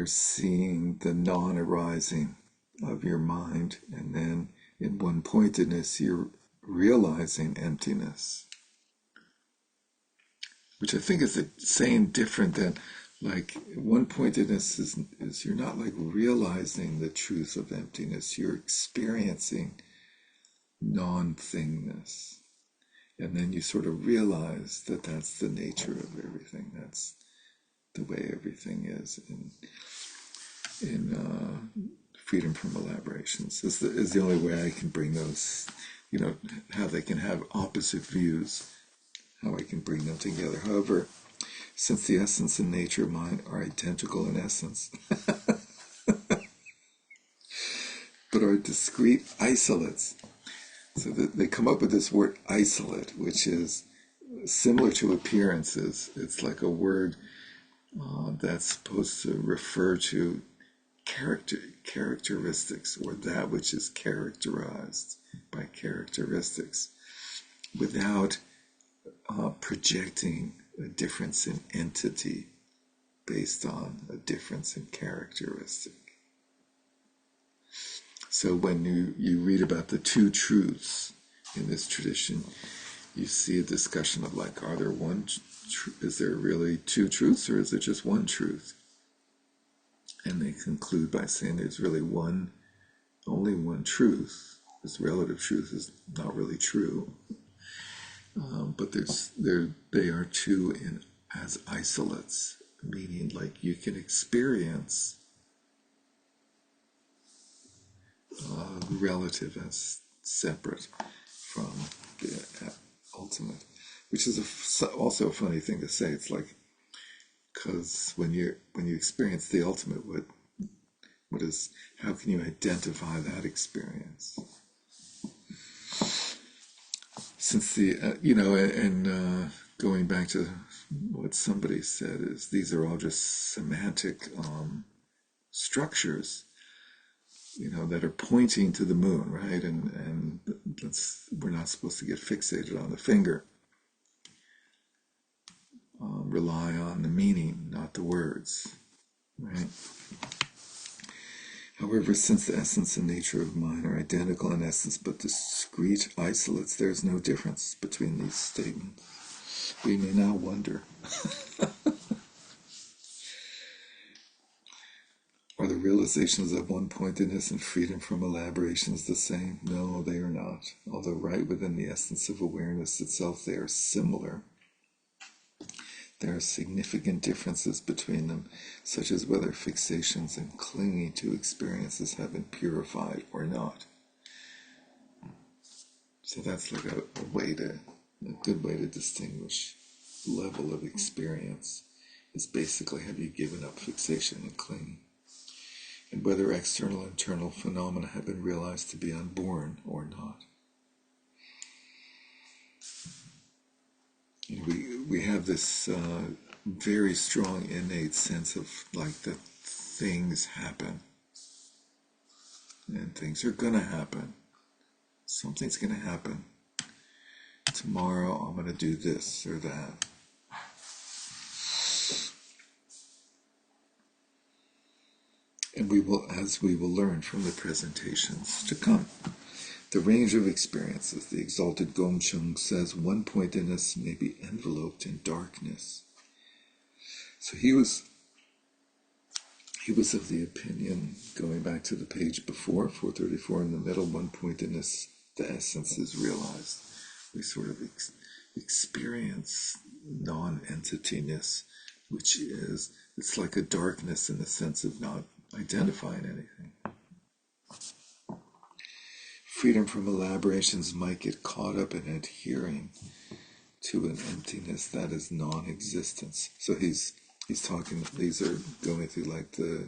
Speaker 1: seeing the non-arising of your mind, and then in one-pointedness, you're realizing emptiness, which I think is saying different than, like, one-pointedness is you're not like realizing the truth of emptiness, you're experiencing non-thingness, and then you sort of realize that that's the nature of everything, that's the way everything is in freedom from elaborations is the only way I can bring those, how they can have opposite views, how I can bring them together. However, since the essence and nature of mind are identical in essence, but are discrete isolates, so that they come up with this word isolate, which is similar to appearances. It's like a word that's supposed to refer to characteristics, or that which is characterized by characteristics, without projecting a difference in entity based on a difference in characteristic. So when you read about the two truths in this tradition, you see a discussion of, like, are there is there really two truths, or is it just one truth? And they conclude by saying there's really only one truth. This relative truth is not really true, but they are two as isolates, meaning, like, you can experience relative as separate from the ultimate, which is also a funny thing to say. It's like, because when you experience the ultimate, what How can you identify that experience? Since going back to what somebody said, is these are all just semantic structures, that are pointing to the moon, right? And we're not supposed to get fixated on the finger. Rely on the meaning, not the words, right? However, since the essence and nature of mind are identical in essence but discrete isolates, there is no difference between these statements. We may now wonder, are the realizations of one-pointedness and freedom from elaborations the same? No, they are not. Although right within the essence of awareness itself, they are similar. There are significant differences between them, such as whether fixations and clinging to experiences have been purified or not. So that's like a good way to distinguish level of experience is basically, have you given up fixation and clinging? And whether external and internal phenomena have been realized to be unborn or not. We have this very strong innate sense of like that things happen. And things are going to happen. Something's going to happen. Tomorrow I'm going to do this or that. And as we will learn from the presentations to come. The range of experiences, the exalted Gongcheng says, one-pointedness may be enveloped in darkness. So he was of the opinion, going back to the page before, 434 in the middle, one-pointedness, the essence is realized. We sort of experience non-entityness, which is, it's like a darkness in the sense of not identifying anything. Freedom from elaborations might get caught up in adhering to an emptiness that is non-existence. So he's talking, these are going through like the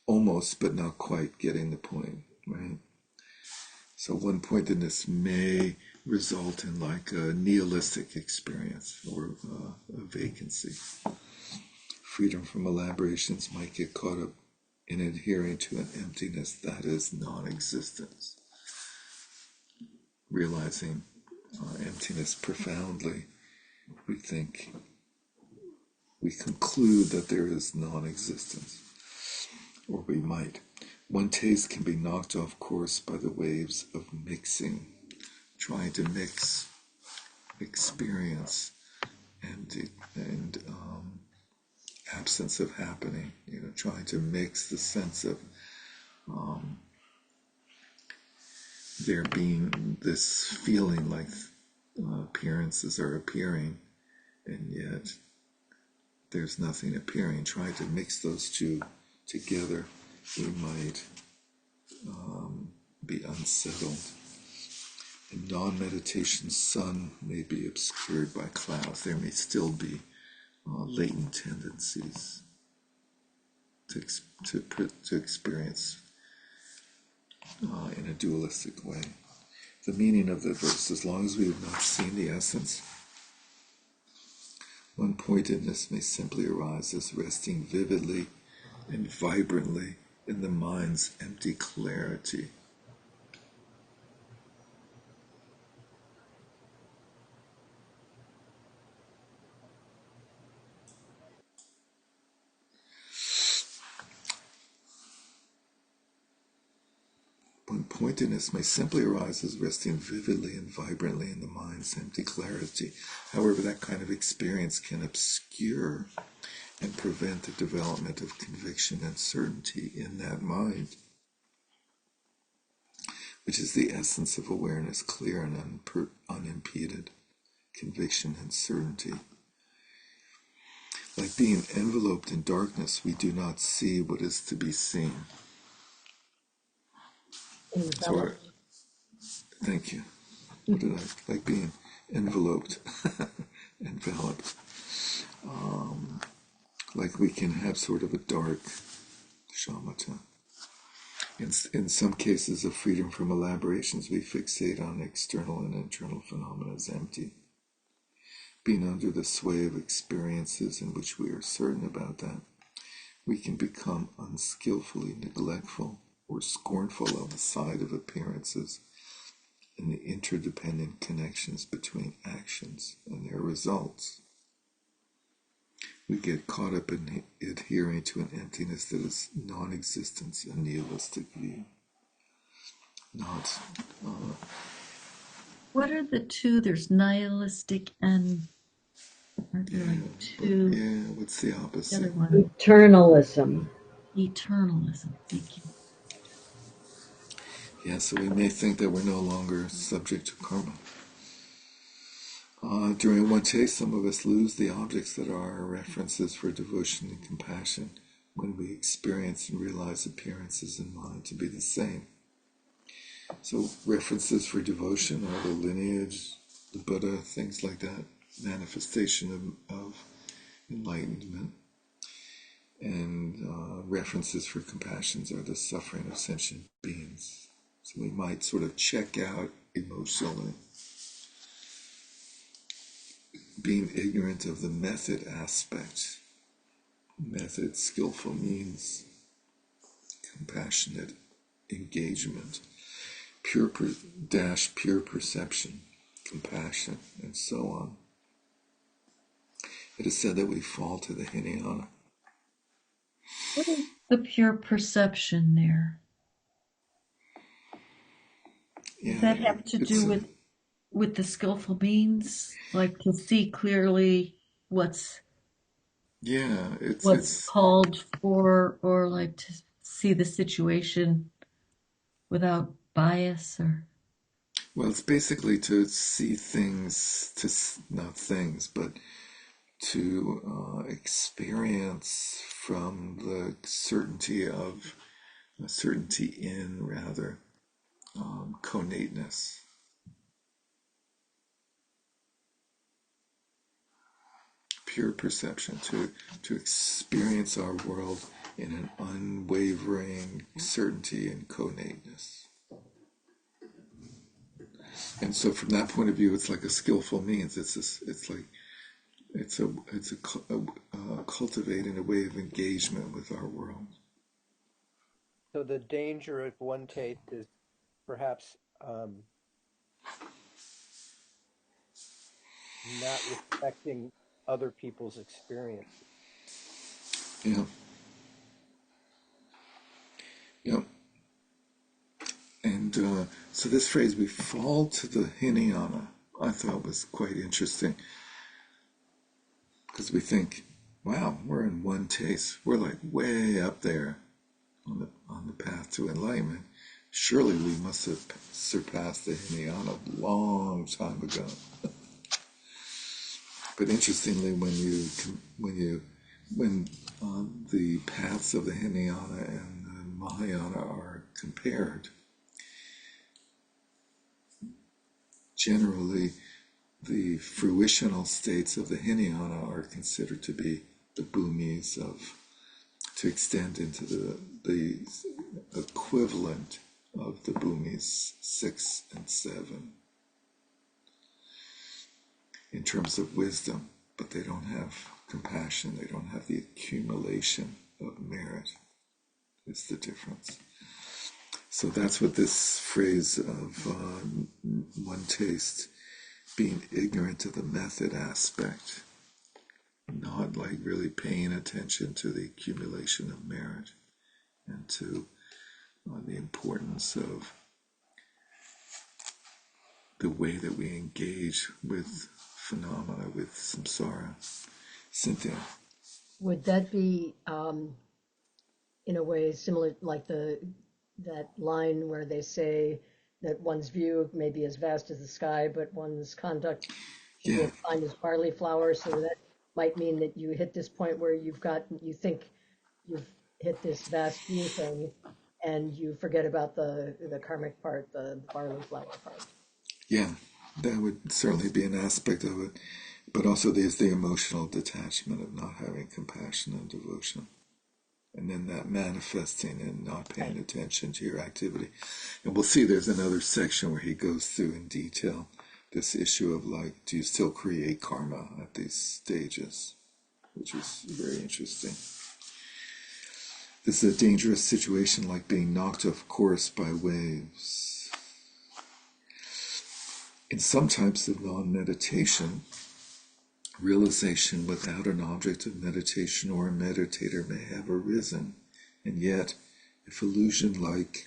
Speaker 1: almost but not quite getting the point, right? So one-pointedness may result in like a nihilistic experience or a vacancy. Freedom from elaborations might get caught up in adhering to an emptiness that is non-existence. Realizing emptiness profoundly, we conclude that there is non-existence, or we might. One taste can be knocked off course by the waves of mixing, trying to mix experience and absence of happening, trying to mix the sense of there being this feeling like appearances are appearing, and yet there's nothing appearing. Trying to mix those two together, we might be unsettled. In non-meditation, sun may be obscured by clouds. There may still be latent tendencies to experience in a dualistic way. The meaning of the verse, as long as we have not seen the essence, one-pointedness may simply arise as resting vividly and vibrantly in the mind's empty clarity. One-pointedness may simply arise as resting vividly and vibrantly in the mind's empty clarity. However, that kind of experience can obscure and prevent the development of conviction and certainty in that mind, which is the essence of awareness, clear and unimpeded conviction and certainty. Like being enveloped in darkness, we do not see what is to be seen. Thank you. Like being enveloped, enveloped. Like we can have sort of a dark shamatha. In some cases of freedom from elaborations, we fixate on external and internal phenomena as empty, being under the sway of experiences in which we are certain about that. We can become unskillfully neglectful or scornful of the side of appearances and the interdependent connections between actions and their results. We get caught up in adhering to an emptiness that is non-existence, a nihilistic view. Not.
Speaker 3: What are the two? There's nihilistic and are there like two?
Speaker 1: What's the
Speaker 3: The
Speaker 1: opposite?
Speaker 3: other one,
Speaker 6: Eternalism.
Speaker 3: eternalism. Thank you.
Speaker 1: Yeah, so we may think that we're no longer subject to karma. During one taste, some of us lose the objects that are our references for devotion and compassion when we experience and realize appearances in mind to be the same. So references for devotion are the lineage, the Buddha, things like that, manifestation of enlightenment. And references for compassions are the suffering of sentient beings. So we might sort of check out emotionally. Being ignorant of the method aspect. Method, skillful means, compassionate engagement, pure perception, compassion, and so on. It is said that we fall to the Hinayana.
Speaker 3: What is the pure perception there?
Speaker 1: Yeah,
Speaker 3: Does that have to do with the skillful means, like to see clearly what's
Speaker 1: it's
Speaker 3: called for, or like to see the situation without bias, or
Speaker 1: well, it's basically to see things, not things, but to experience from the certainty in rather connateness. Pure perception, to experience our world in an unwavering certainty and connateness. And so, from that point of view, it's like a skillful means. It's cultivating a way of engagement with our world.
Speaker 4: So the danger of one taste is perhaps not respecting other people's experiences.
Speaker 1: Yeah. Yeah. And so this phrase, we fall to the Hinayana, I thought was quite interesting. Because we think, wow, we're in one taste. We're like way up there on the path to enlightenment. Surely we must have surpassed the Hinayana a long time ago. But interestingly, when the paths of the Hinayana and the Mahayana are compared, generally the fruitional states of the Hinayana are considered to be the bhumis to extend into the equivalent of the bhumis 6 and 7 in terms of wisdom, but they don't have compassion, they don't have the accumulation of merit. It's the difference. So that's what this phrase of one taste, being ignorant of the method aspect, not like really paying attention to the accumulation of merit and to the importance of the way that we engage with phenomena, with samsara. Cynthia.
Speaker 5: Would that be, in a way, similar, like that line where they say that one's view may be as vast as the sky, but one's conduct should be
Speaker 1: Yeah,
Speaker 5: as fine as barley flour? So that might mean that you hit this point where you think you've hit this vast view thing, and you forget about the karmic part, the barley flour part.
Speaker 1: yeah, that would certainly be an aspect of it. But also there's the emotional detachment of not having compassion and devotion. and then that manifesting and not paying attention to your activity. And we'll see there's another section where he goes through in detail this issue of like, do you still create karma at these stages, which is very interesting. This is a dangerous situation, like being knocked off course by waves. In some types of non-meditation, realization without an object of meditation or a meditator may have arisen, and yet, if illusion-like,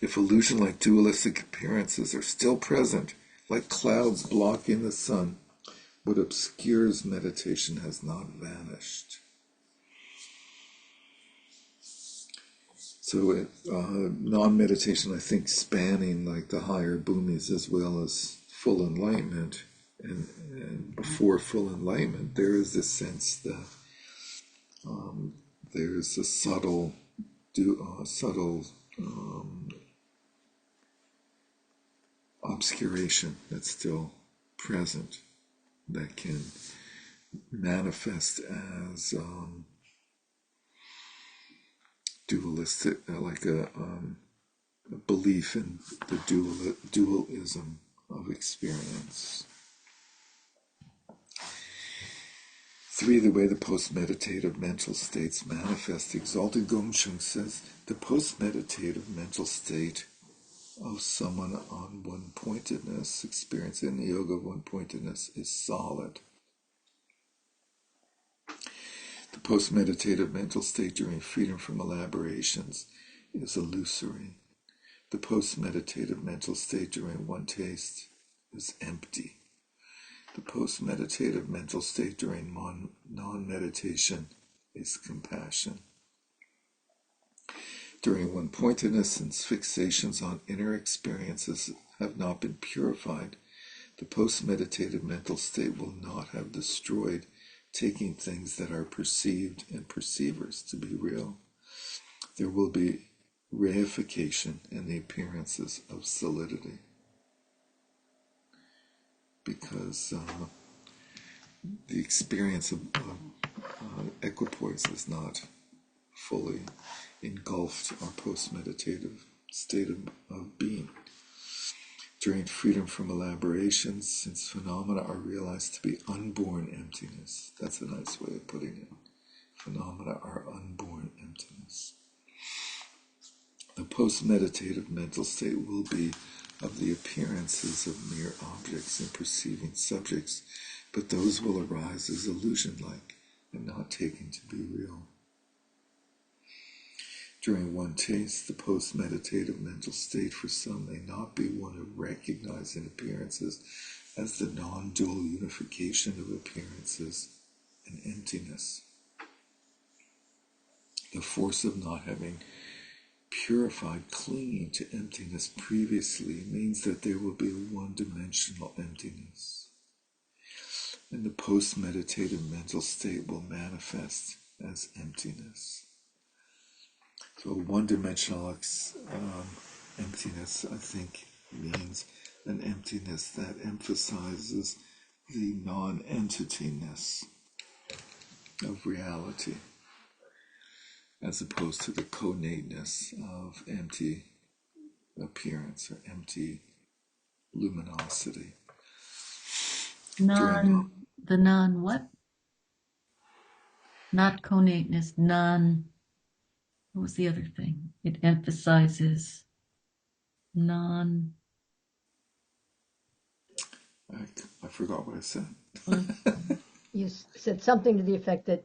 Speaker 1: if illusion-like dualistic appearances are still present, like clouds blocking the sun, what obscures meditation has not vanished. So non-meditation, I think, spanning like the higher bhumis as well as full enlightenment, and before full enlightenment, there is this sense that there is a subtle obscuration that's still present, that can manifest as dualistic, like a belief in the dualism of experience. 3, the way the post-meditative mental states manifest. Exalted Gongsheng says, the post-meditative mental state of someone on one-pointedness, experiencing the yoga of one-pointedness, is solid. The post-meditative mental state during freedom from elaborations is illusory. The post-meditative mental state during one taste is empty. The post-meditative mental state during non-meditation is compassion. During one-pointedness, since fixations on inner experiences have not been purified, the post-meditative mental state will not have destroyed taking things that are perceived and perceivers to be real. There will be reification in the appearances of solidity, because the experience of equipoise is not fully engulfed our post-meditative state of being. During freedom from elaborations, since phenomena are realized to be unborn emptiness. That's a nice way of putting it. Phenomena are unborn emptiness. The post-meditative mental state will be of the appearances of mere objects and perceiving subjects, but those will arise as illusion-like and not taken to be real. During one taste, the post-meditative mental state for some may not be one of recognizing appearances as the non-dual unification of appearances and emptiness. The force of not having purified clinging to emptiness previously means that there will be a one-dimensional emptiness, and the post-meditative mental state will manifest as emptiness. So one-dimensional emptiness, I think, means an emptiness that emphasizes the non-entityness of reality, as opposed to the connateness of empty appearance or empty luminosity.
Speaker 3: The non what? Not connateness, what was the other thing? It emphasizes non.
Speaker 1: I forgot what I said.
Speaker 5: You said something to the effect that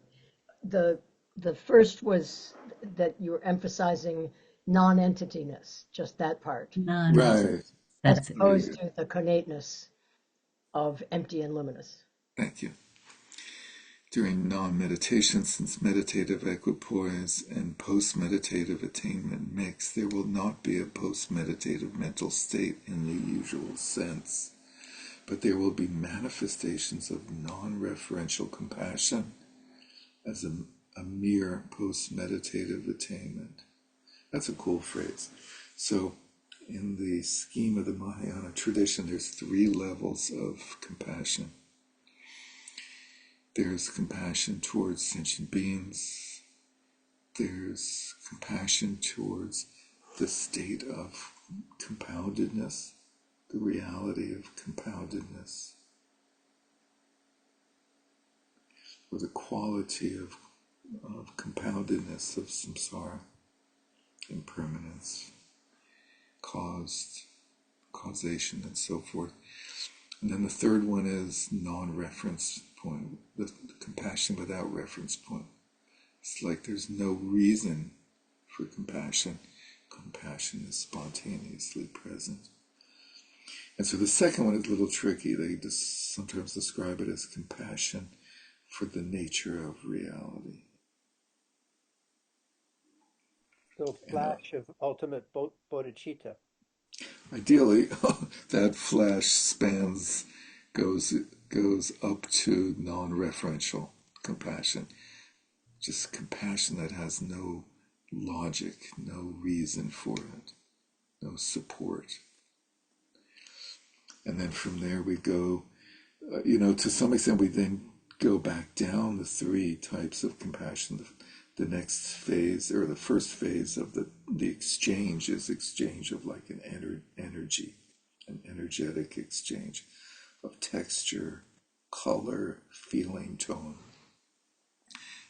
Speaker 5: the first was that you were emphasizing non-entityness, just that part,
Speaker 3: Non.
Speaker 1: Right.
Speaker 5: as
Speaker 3: That's it.
Speaker 5: opposed to the connateness of empty and luminous.
Speaker 1: Thank you. During non-meditation, since meditative equipoise and post-meditative attainment mix, there will not be a post-meditative mental state in the usual sense, but there will be manifestations of non-referential compassion as a mere post-meditative attainment. That's a cool phrase. So, in the scheme of the Mahayana tradition, there's 3 levels of compassion. There's compassion towards sentient beings. There's compassion towards the state of compoundedness, the reality of compoundedness, or the quality of compoundedness of samsara, impermanence, causation, and so forth. And then the third one is non-reference point, the compassion without reference point. It's like there's no reason for compassion. Compassion is spontaneously present. And so the second one is a little tricky. They just sometimes describe it as compassion for the nature of reality.
Speaker 4: So flash of ultimate bodhicitta.
Speaker 1: Ideally, that flash goes up to non-referential compassion. Just compassion that has no logic, no reason for it, no support. And then from there we go, to some extent we then go back down the three types of compassion. The next phase, or the first phase of the exchange, is exchange of like an energy, an energetic exchange of texture, color, feeling, tone.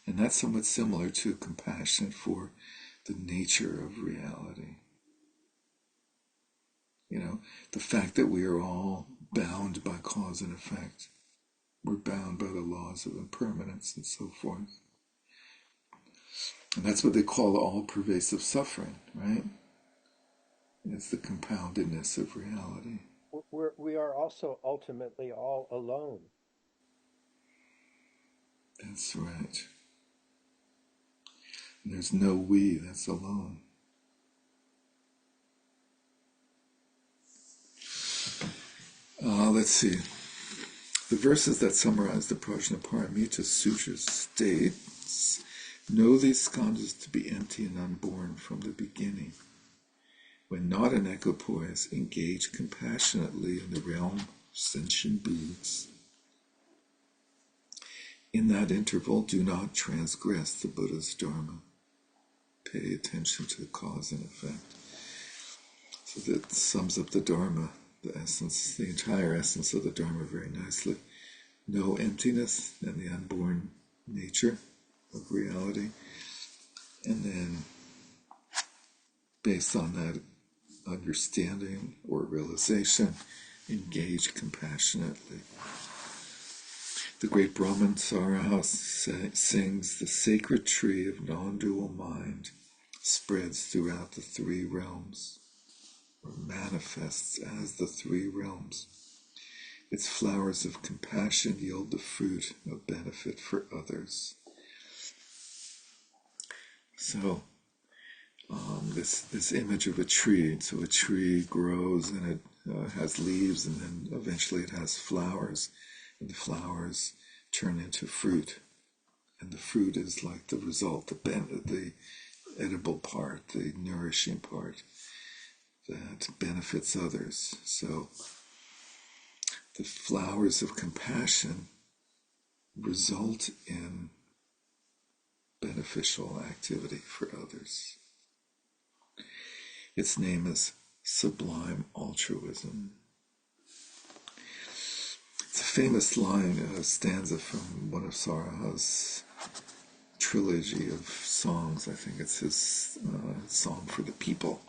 Speaker 1: And that's somewhat similar to compassion for the nature of reality. The fact that we are all bound by cause and effect. We're bound by the laws of impermanence and so forth. And that's what they call all-pervasive suffering, right? It's the compoundedness of reality.
Speaker 4: We are also ultimately all alone.
Speaker 1: That's right. And there's no we that's alone. Let's see. The verses that summarize the Prajnaparamita Sutra states, know these skandhas to be empty and unborn from the beginning. When not in equipoise, engage compassionately in the realm of sentient beings. In that interval, do not transgress the Buddha's Dharma. Pay attention to the cause and effect. So that sums up the Dharma, the essence, the entire essence of the Dharma very nicely. No emptiness and the unborn nature of reality. And then, based on that understanding or realization, engage compassionately. The great Brahman Saraha sings, the sacred tree of non-dual mind spreads throughout the three realms, or manifests as the three realms. Its flowers of compassion yield the fruit of benefit for others. So, this image of a tree. So a tree grows and it has leaves, and then eventually it has flowers, and the flowers turn into fruit, and the fruit is like the result, the edible part, the nourishing part that benefits others. So the flowers of compassion result in beneficial activity for others. Its name is sublime altruism. It's a famous line, a stanza from one of Saraha's trilogy of songs. I think it's his song for the people.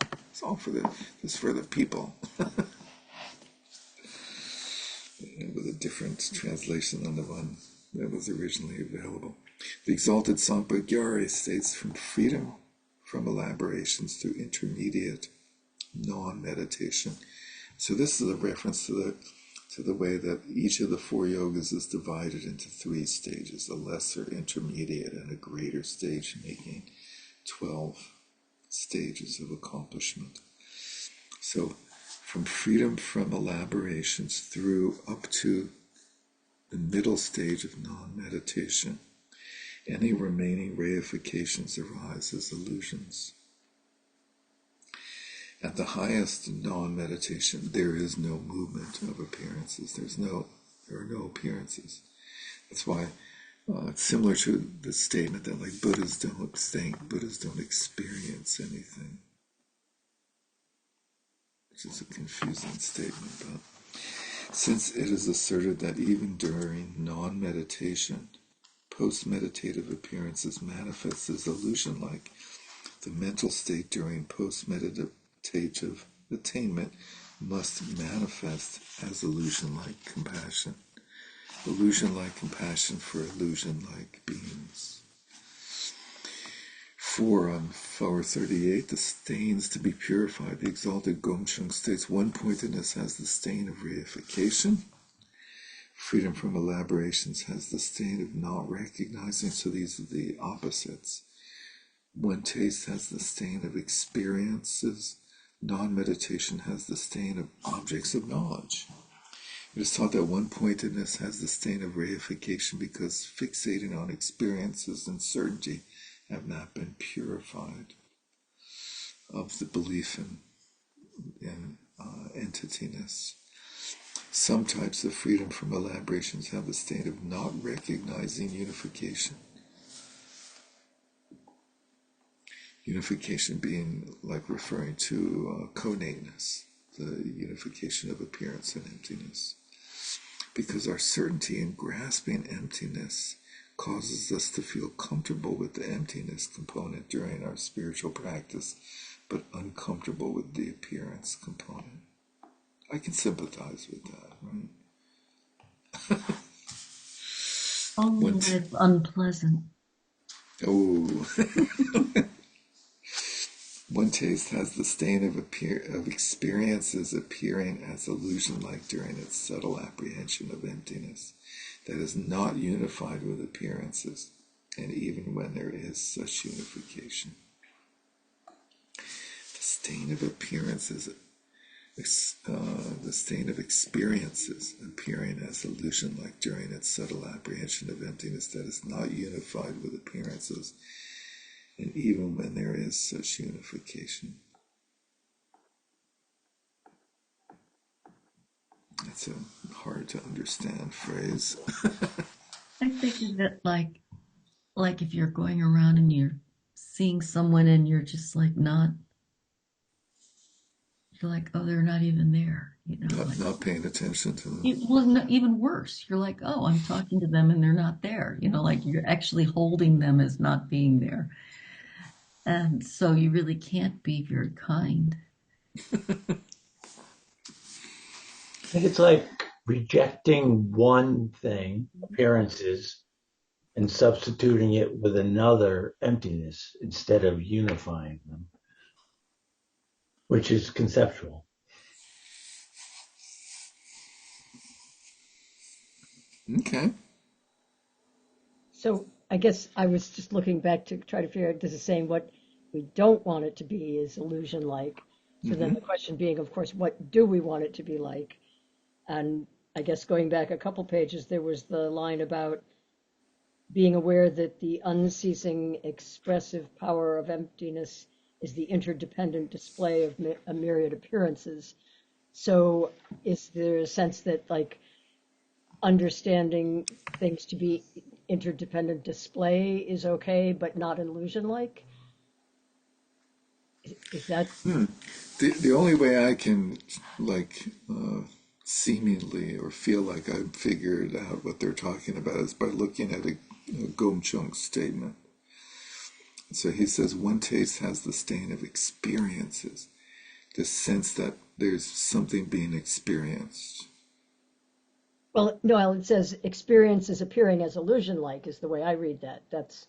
Speaker 1: This for the people. With a different translation than the one that was originally available. The exalted Sampagyare states, from freedom from elaborations to intermediate non-meditation. So this is a reference to the way that each of the four yogas is divided into three stages, a lesser, intermediate, and a greater stage, making 12 stages of accomplishment. So from freedom from elaborations through up to the middle stage of non-meditation, any remaining reifications arise as illusions. At the highest non-meditation, there is no movement of appearances. There are no appearances. That's why It's similar to the statement that like Buddhas don't experience anything, which is a confusing statement. But since it is asserted that even during non-meditation, post-meditative appearances manifest as illusion-like, the mental state during post-meditative attainment must manifest as illusion-like compassion. Illusion-like compassion for illusion-like beings. 4 on 438, the stains to be purified. The exalted Gomchung states one-pointedness has the stain of reification. Freedom from elaborations has the stain of not recognizing, so these are the opposites. One taste has the stain of experiences. Non-meditation has the stain of objects of knowledge. It is taught that one-pointedness has the stain of reification because fixating on experiences and certainty have not been purified of the belief in entityness. Some types of freedom from elaborations have the stain of not recognizing unification. Unification being like referring to connateness, the unification of appearance and emptiness. Because our certainty in grasping emptiness causes us to feel comfortable with the emptiness component during our spiritual practice, but uncomfortable with the appearance component. I can sympathize with that, right?
Speaker 3: Only when it's unpleasant.
Speaker 1: Oh. One taste has the stain of experiences appearing as illusion-like during its subtle apprehension of emptiness that is not unified with appearances, and even when there is such unification. The stain of appearances, the stain of experiences appearing as illusion-like during its subtle apprehension of emptiness that is not unified with appearances, and even when there is such unification. That's a hard to understand phrase.
Speaker 3: I think of it like if you're going around and you're seeing someone and you're just like not, you're like, oh, they're not even there,
Speaker 1: Not paying attention to them.
Speaker 3: Well, no, even worse, you're like, oh, I'm talking to them and they're not there, like you're actually holding them as not being there. And so you really can't be very kind.
Speaker 2: I think it's like rejecting one thing, appearances, and substituting it with another, emptiness, instead of unifying them, which is conceptual.
Speaker 1: Okay.
Speaker 5: So I guess I was just looking back to try to figure out, this is saying what we don't want it to be is illusion-like. So then the question being, of course, what do we want it to be like? And I guess going back a couple pages, there was the line about being aware that the unceasing expressive power of emptiness is the interdependent display of a myriad appearances. So is there a sense that like understanding things to be interdependent display is okay, but not illusion-like? Is that
Speaker 1: The only way I can seemingly or feel like I've figured out what they're talking about is by looking at a Gomchung statement. So he says one taste has the stain of experiences, the sense that there's something being experienced.
Speaker 5: well, no, it says experience is appearing as illusion-like is the way I read that. That's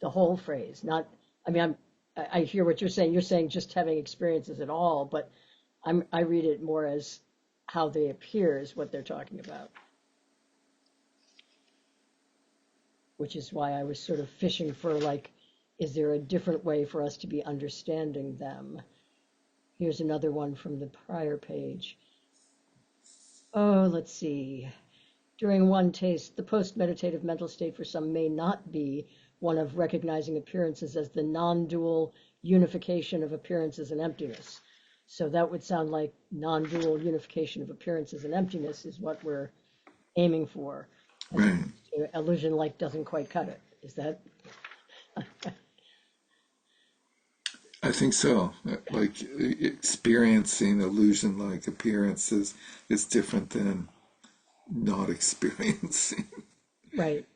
Speaker 5: the whole phrase. Not, I mean, I hear what you're saying. You're saying just having experiences at all, but I read it more as how they appear is what they're talking about. Which is why I was sort of fishing for like, is there a different way for us to be understanding them? Here's another one from the prior page. Oh, let's see. During one taste, the post-meditative mental state for some may not be one of recognizing appearances as the non-dual unification of appearances and emptiness. So that would sound like non-dual unification of appearances and emptiness is what we're aiming for, as
Speaker 1: Right.
Speaker 5: opposed illusion like doesn't quite cut it. Is that?
Speaker 1: I think so. Like experiencing illusion-like appearances is different than not experiencing.
Speaker 5: Right.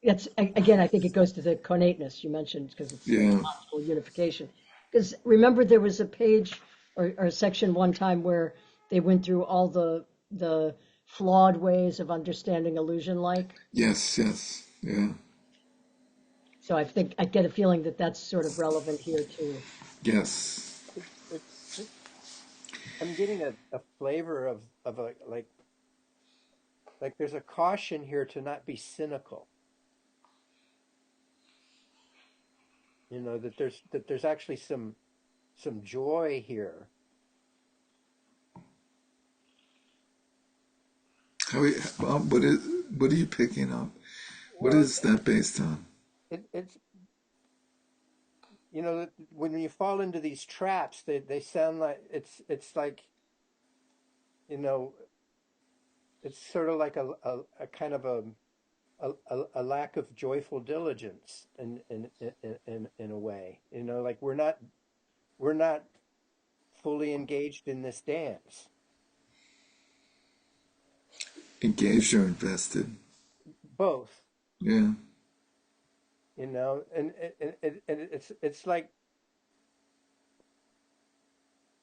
Speaker 5: That's again, I think it goes to the connateness you mentioned because it's
Speaker 1: Yeah.
Speaker 5: possible unification. Because remember, there was a page or a section one time where they went through all the flawed ways of understanding illusion like.
Speaker 1: Yes. Yes. Yeah.
Speaker 5: So I think I get a feeling that that's sort of relevant here too.
Speaker 1: Yes.
Speaker 4: It, I'm getting a flavor of like there's a caution here to not be cynical. You know that there's actually some joy here.
Speaker 1: What are you picking up? What
Speaker 4: Well,
Speaker 1: is that based on?
Speaker 4: it's you know when you fall into these traps, they sound like it's like you know it's sort of like a kind of a lack of joyful diligence in a way. You know, like we're not fully engaged in this dance.
Speaker 1: Engaged or invested?
Speaker 4: Both,
Speaker 1: Yeah.
Speaker 4: you know, and it's like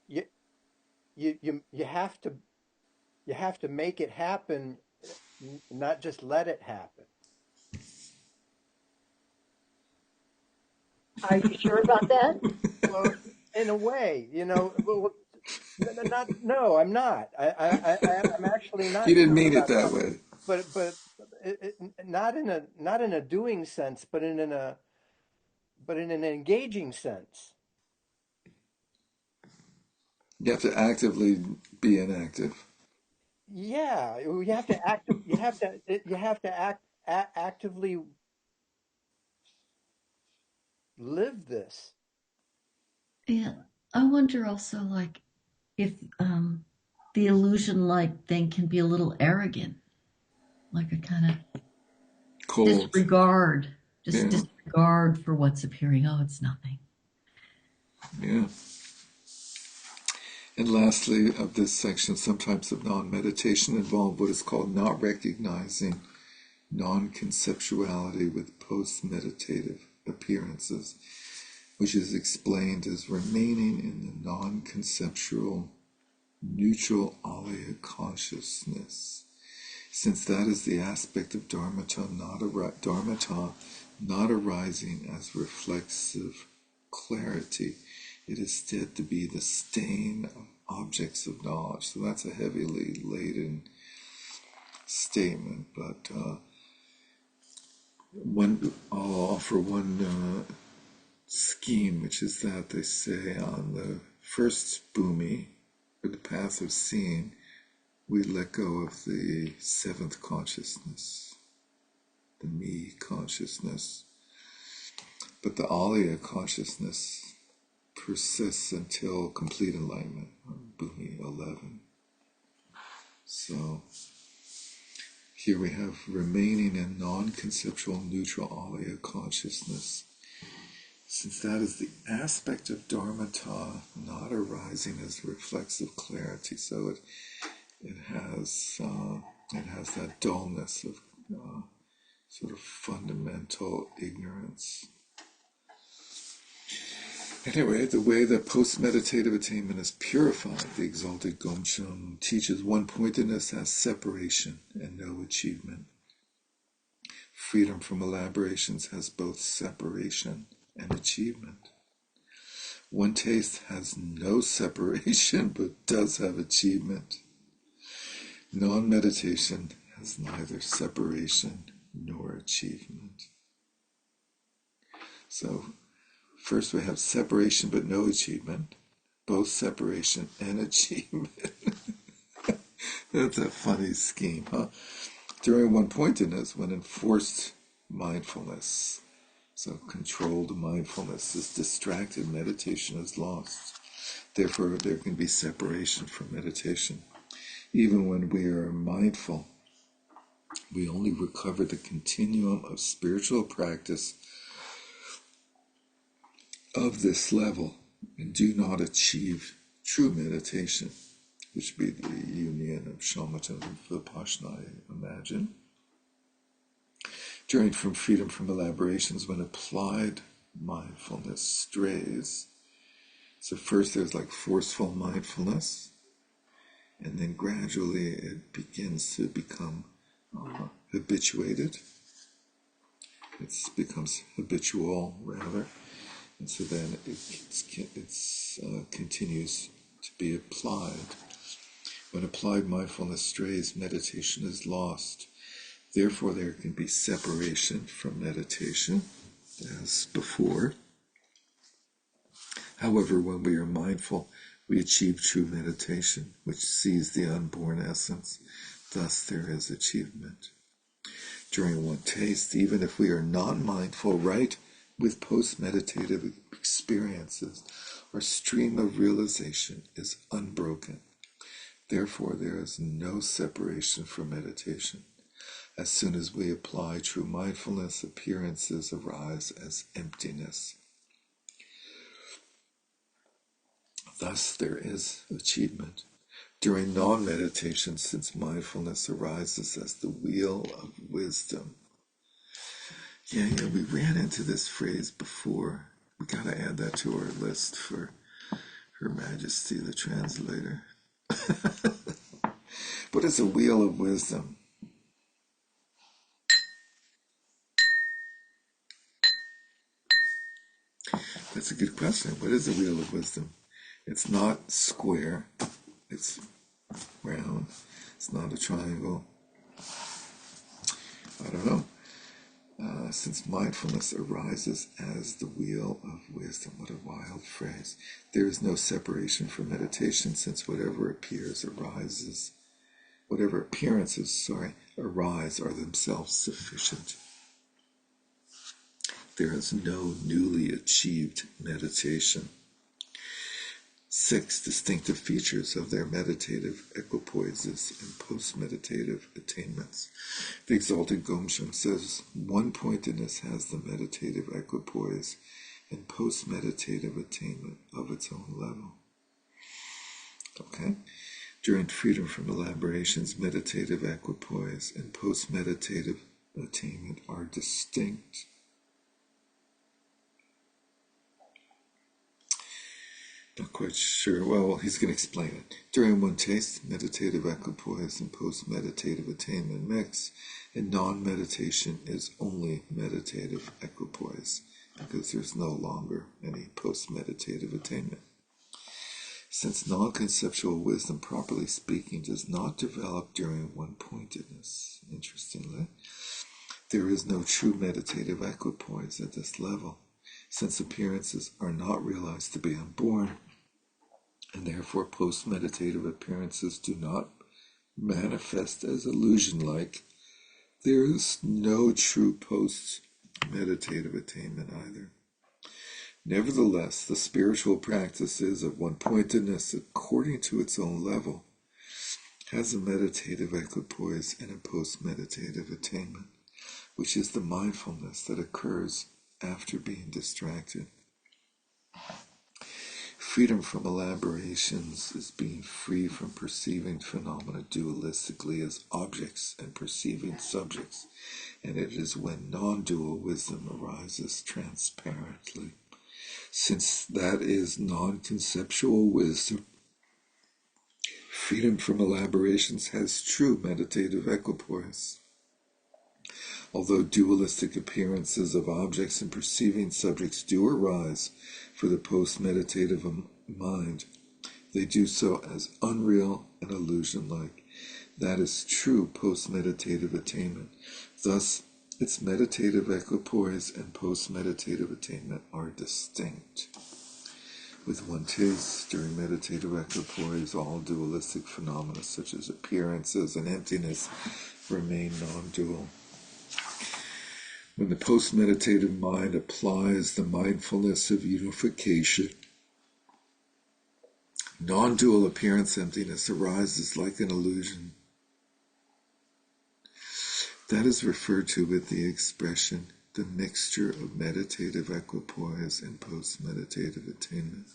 Speaker 4: you you have to make it happen, not just let it happen.
Speaker 5: Are you sure about that?
Speaker 4: Well, in a way, you know, well, not no, I'm not. I'm actually
Speaker 1: You
Speaker 4: not
Speaker 1: didn't
Speaker 4: sure
Speaker 1: mean it
Speaker 4: about
Speaker 1: that
Speaker 4: that.
Speaker 1: way.
Speaker 4: Not in a doing sense, but in an engaging sense.
Speaker 1: You have to actively be inactive.
Speaker 4: Yeah, you have to you have to actively live this.
Speaker 3: Yeah. I wonder also, like, if the illusion like thing can be a little arrogant, like a kind of
Speaker 1: Cold.
Speaker 3: disregard, just
Speaker 1: Yeah.
Speaker 3: disregard for what's appearing. Oh, it's nothing.
Speaker 1: Yeah. And lastly, of this section, some types of non-meditation involve what is called not recognizing non-conceptuality with post-meditative appearances, which is explained as remaining in the non-conceptual neutral alaya consciousness, since that is the aspect of dharmata not arising as reflexive clarity. It is said to be the stain of objects of knowledge. So that's a heavily laden statement, but I'll offer one scheme, which is that they say on the first bhumi, or the path of seeing, we let go of the seventh consciousness, the me consciousness. But the alaya consciousness persists until complete enlightenment, or bhumi 11. So here we have remaining in non-conceptual neutral alaya consciousness, since that is the aspect of dharmata not arising as reflexive clarity. So it has that dullness of sort of fundamental ignorance. Anyway, the way that post-meditative attainment is purified, the exalted Gomchung teaches one-pointedness as separation and no achievement. Freedom from elaborations has both separation and achievement. One taste has no separation but does have achievement. Non-meditation has neither separation nor achievement. So first we have separation but no achievement, both separation and achievement. That's a funny scheme, huh? During one-pointedness, when enforced mindfulness, so controlled mindfulness is distracted, meditation is lost. Therefore, there can be separation from meditation. Even when we are mindful, We only recover the continuum of spiritual practice of this level and do not achieve true meditation, which would be the union of shamatha and vipassana, I imagine. Journeying from freedom from elaborations when applied mindfulness strays. So first there's like forceful mindfulness, and then gradually it begins to become habituated. It becomes habitual, rather. And so then it continues to be applied. When applied mindfulness strays, meditation is lost. Therefore, there can be separation from meditation, as before. However, when we are mindful, we achieve true meditation, which sees the unborn essence. Thus, there is achievement. During one taste, even if we are not mindful, right with post-meditative experiences, our stream of realization is unbroken. Therefore, there is no separation from meditation. As soon as we apply true mindfulness, appearances arise as emptiness. Thus, there is achievement. During non-meditation, since mindfulness arises as the wheel of wisdom. Yeah, we ran into this phrase before. We got to add that to our list for Her Majesty the Translator. What is a wheel of wisdom? That's a good question. What is a wheel of wisdom? It's not square. It's round. It's not a triangle. I don't know. Since mindfulness arises as the wheel of wisdom. What a wild phrase. There is no separation from meditation, since whatever appearances arise are themselves sufficient. There is no newly achieved meditation. 6 distinctive features of their meditative equipoises and post-meditative attainments. The exalted Gomsham says, one-pointedness has the meditative equipoise and post-meditative attainment of its own level. Okay? During freedom from elaborations, meditative equipoise and post-meditative attainment are distinct. Not quite sure. Well, he's going to explain it. During one taste, meditative equipoise and post-meditative attainment mix, and non-meditation is only meditative equipoise, because there's no longer any post-meditative attainment. Since non-conceptual wisdom, properly speaking, does not develop during one-pointedness, interestingly, there is no true meditative equipoise at this level, since appearances are not realized to be unborn, and therefore post-meditative appearances do not manifest as illusion-like. There is no true post-meditative attainment either. Nevertheless, the spiritual practices of one-pointedness, according to its own level, has a meditative equipoise and a post-meditative attainment, which is the mindfulness that occurs after being distracted. Freedom from elaborations is being free from perceiving phenomena dualistically as objects and perceiving subjects, and it is when non-dual wisdom arises transparently. Since that is non-conceptual wisdom, freedom from elaborations has true meditative equipoise. Although dualistic appearances of objects and perceiving subjects do arise for the post-meditative mind, they do so as unreal and illusion-like. That is true post-meditative attainment. Thus, its meditative equipoise and post-meditative attainment are distinct. With one taste, during meditative equipoise, all dualistic phenomena such as appearances and emptiness remain non-dual. When the post-meditative mind applies the mindfulness of unification, non-dual appearance emptiness arises like an illusion. That is referred to with the expression, the mixture of meditative equipoise and post-meditative attainment.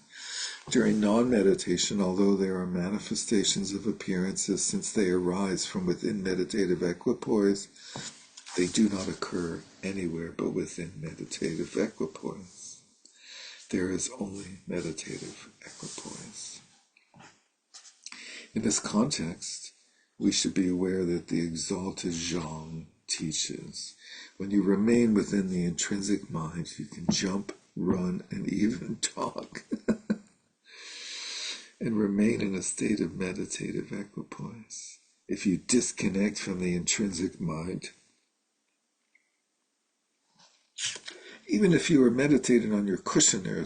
Speaker 1: During non-meditation, although there are manifestations of appearances since they arise from within meditative equipoise, they do not occur anywhere but within meditative equipoise. There is only meditative equipoise. In this context, we should be aware that the exalted Zhang teaches, when you remain within the intrinsic mind, you can jump, run, and even talk, and remain in a state of meditative equipoise. If you disconnect from the intrinsic mind, even if you are meditating on your cushion, that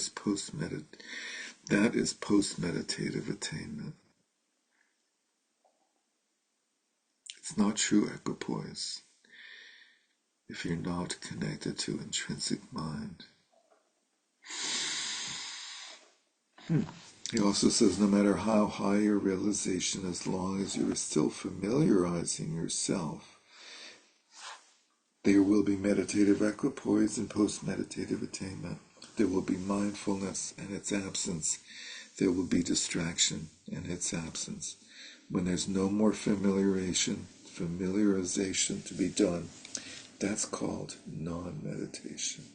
Speaker 1: is post-meditative attainment. It's not true equipoise if you're not connected to intrinsic mind. He also says, no matter how high your realization, as long as you are still familiarizing yourself, there will be meditative equipoise and post-meditative attainment. There will be mindfulness and its absence. There will be distraction and its absence. When there's no more familiarization to be done, that's called non-meditation.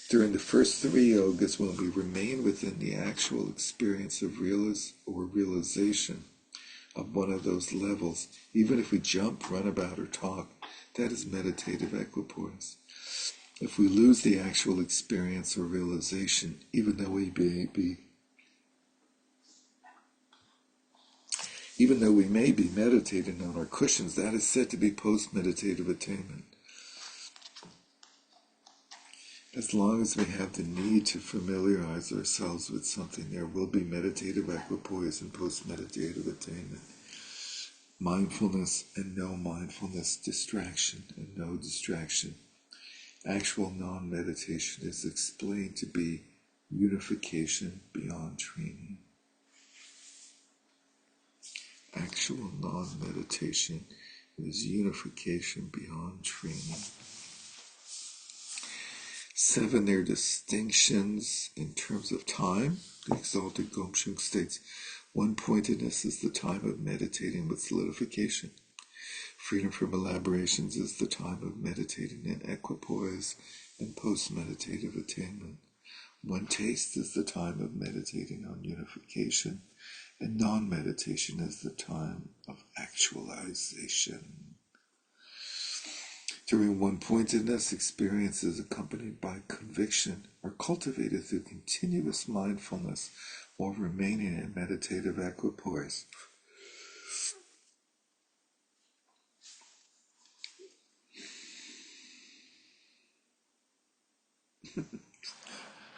Speaker 1: During the first three yogas, when we remain within the actual experience of realization of one of those levels, even if we jump, run about, or talk, that is meditative equipoise. If we lose the actual experience or realization, even though we may be meditating on our cushions, that is said to be post-meditative attainment. As long as we have the need to familiarize ourselves with something, there will be meditative equipoise and post-meditative attainment. Mindfulness and no mindfulness, distraction and no distraction. Actual non-meditation is explained to be unification beyond training. Actual non-meditation is unification beyond training. 7, there are distinctions in terms of time. The exalted Gomshung states, one-pointedness is the time of meditating with solidification. Freedom from elaborations is the time of meditating in equipoise and post-meditative attainment. One taste is the time of meditating on unification, and non-meditation is the time of actualization. During one-pointedness, experiences accompanied by conviction are cultivated through continuous mindfulness while remaining in meditative equipoise.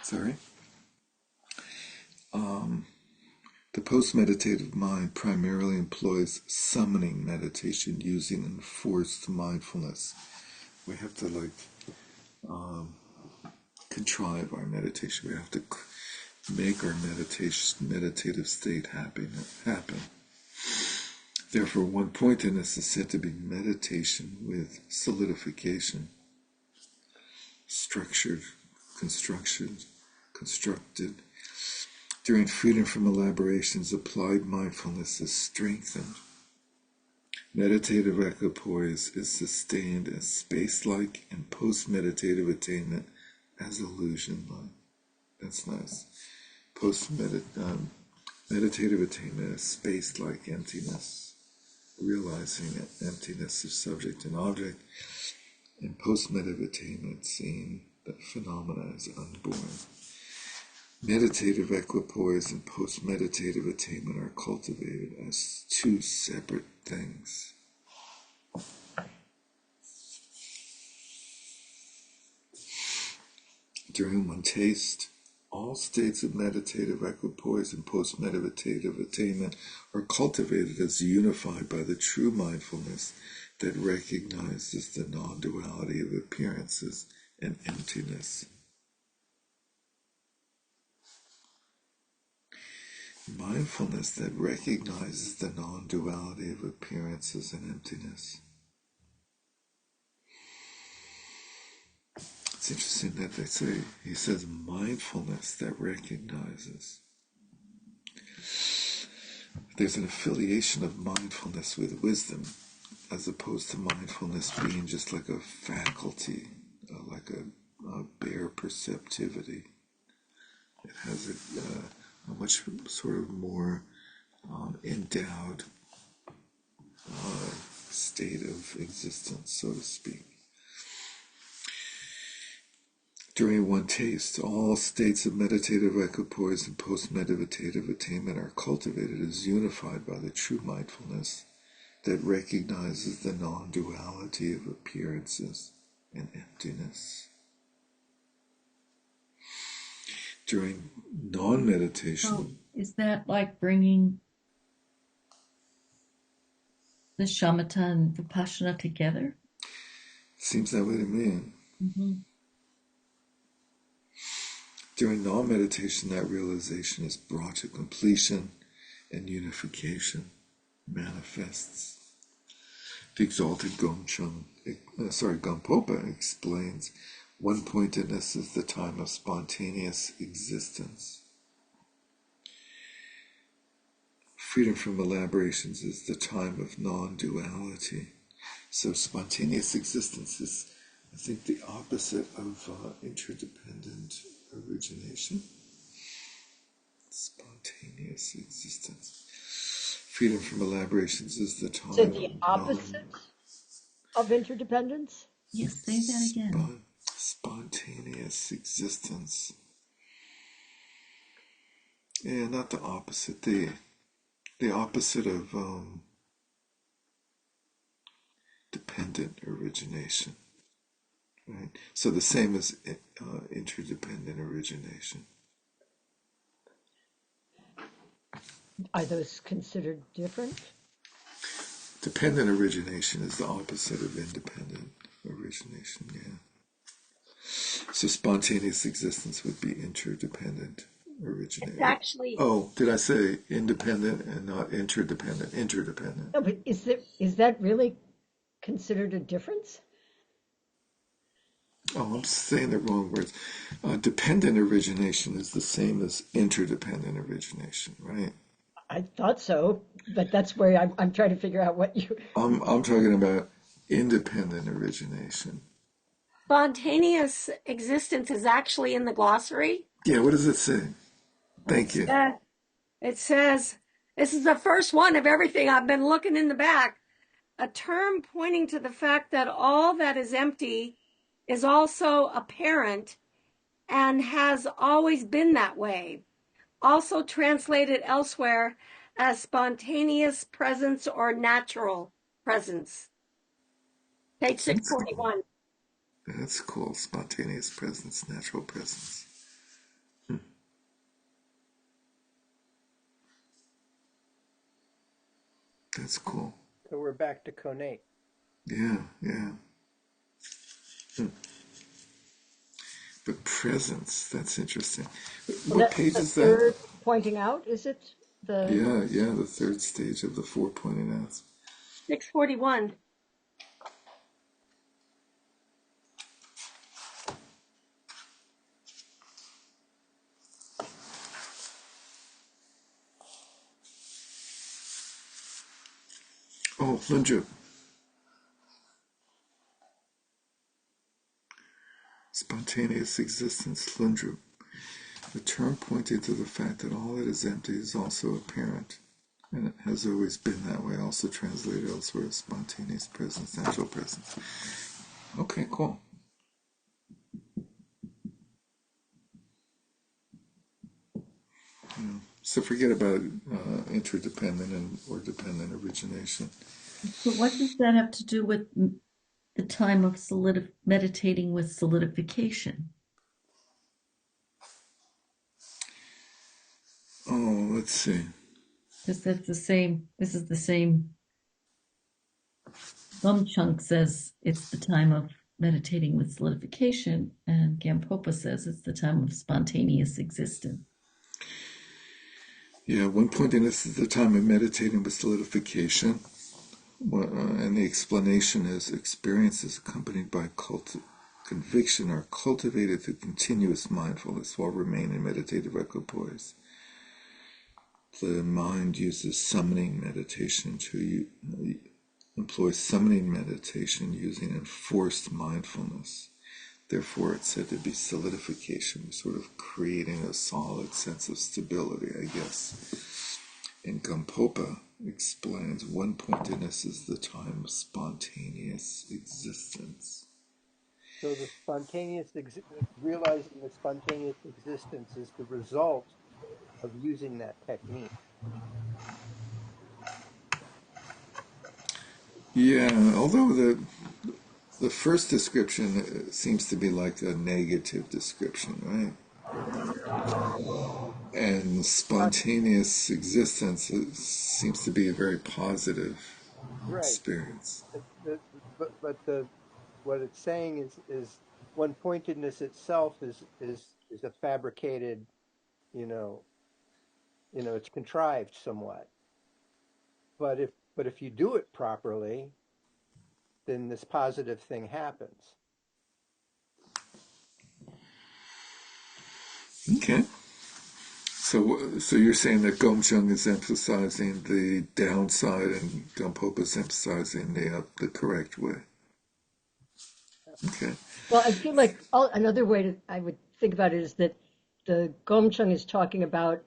Speaker 1: Sorry. The post-meditative mind primarily employs summoning meditation using enforced mindfulness. We have to contrive our meditation. We have to make our meditative state happen. Therefore, one-pointedness is said to be meditation with solidification, structured, constructed. During freedom from elaborations, applied mindfulness is strengthened. Meditative equipoise is sustained as space-like, and post-meditative attainment as illusion-like. That's nice. Meditative attainment is space-like emptiness, realizing emptiness of subject and object, and post-meditative attainment, seeing that phenomena is unborn. Meditative equipoise and post-meditative attainment are cultivated as two separate things. During one taste, all states of meditative equipoise and post-meditative attainment are cultivated as unified by the true mindfulness that recognizes the non-duality of appearances and emptiness. mindfulness that recognizes the non-duality of appearances and emptiness. It's interesting that they say, he says, mindfulness that recognizes. There's an affiliation of mindfulness with wisdom, as opposed to mindfulness being just like a faculty, like a bare perceptivity. It has a much sort of more endowed state of existence, so to speak. During one taste, all states of meditative equipoise and post-meditative attainment are cultivated as unified by the true mindfulness that recognizes the non-duality of appearances and emptiness. During non-meditation...
Speaker 3: So is that like bringing the shamatha and vipassana together?
Speaker 1: Seems that way to me.
Speaker 3: Mm-hmm.
Speaker 1: During non-meditation, that realization is brought to completion and unification manifests. The exalted Gampopa explains, one-pointedness is the time of spontaneous existence. Freedom from elaborations is the time of non-duality. So spontaneous existence is, I think, the opposite of interdependent origination. Spontaneous existence. Freedom from elaborations is the time
Speaker 5: So the opposite of interdependence?
Speaker 3: Yes, say that again.
Speaker 1: Spontaneous existence. Yeah, not the opposite. The opposite of dependent origination. Right? So the same as interdependent origination.
Speaker 5: Are those considered different?
Speaker 1: Dependent origination is the opposite of independent origination, yeah. So spontaneous existence would be interdependent origination.
Speaker 5: It's actually...
Speaker 1: Oh, did I say independent and not interdependent? Interdependent.
Speaker 5: No, but is that really considered a difference?
Speaker 1: Oh, I'm saying the wrong words. Dependent origination is the same as interdependent origination, right?
Speaker 5: I thought so, but that's where I'm trying to figure out what you...
Speaker 1: I'm talking about independent origination.
Speaker 7: Spontaneous existence is actually in the glossary.
Speaker 1: Yeah, what does it say? Thank you.
Speaker 7: It says, this is the first one of everything. I've been looking in the back. A term pointing to the fact that all that is empty is also apparent and has always been that way. Also translated elsewhere as spontaneous presence or natural presence. Page 641.
Speaker 1: That's cool. Spontaneous presence, natural presence. That's cool.
Speaker 4: So we're back to Konate.
Speaker 1: Yeah. But presence, that's interesting. What page is that?
Speaker 5: Third pointing out, is it?
Speaker 1: Yeah, the third stage of the four pointing out.
Speaker 7: 641.
Speaker 1: Oh, Lunju. Spontaneous existence, Lundru. The term pointing to the fact that all that is empty is also apparent, and it has always been that way, also translated elsewhere as spontaneous presence, natural presence. Okay, cool. Yeah. So forget about interdependent or dependent origination.
Speaker 3: So what does that have to do with the time of meditating with solidification?
Speaker 1: Oh, let's see.
Speaker 3: Because that's the same. This is the same. Chunk says it's the time of meditating with solidification, and Gampopa says it's the time of spontaneous existence.
Speaker 1: Yeah, one pointedness is the time of meditating with solidification. And the explanation is experiences accompanied by conviction are cultivated through continuous mindfulness while remaining in meditative equipoise. The mind uses summoning meditation to employ summoning meditation using enforced mindfulness. Therefore, it's said to be solidification, sort of creating a solid sense of stability, I guess. And Gampopa explains one-pointedness is the time of spontaneous existence.
Speaker 4: So the realizing the spontaneous existence is the result of using that technique.
Speaker 1: Yeah, although the first description seems to be like a negative description, right? And spontaneous existence seems to be a very positive
Speaker 4: Right.
Speaker 1: experience.
Speaker 4: But what it's saying is one pointedness itself is a fabricated, you know, it's contrived somewhat. But if you do it properly, then this positive thing happens.
Speaker 1: Okay. So you're saying that Gomchung is emphasizing the downside and Gampopa is emphasizing the correct way. Okay.
Speaker 5: Well, I feel like another way I would think about it is that the Gomchung is talking about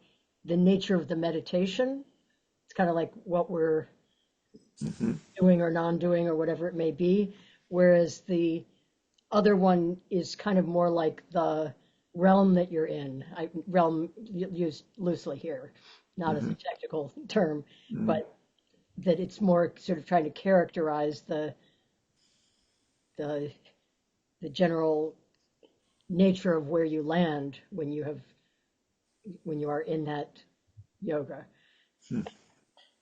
Speaker 5: the nature of the meditation. It's kind of like what we're doing or non-doing or whatever it may be, whereas the other one is kind of more like the realm that you're in. Realm used loosely here, not as a technical term, but that it's more sort of trying to characterize the the general nature of where you land when you are in that yoga.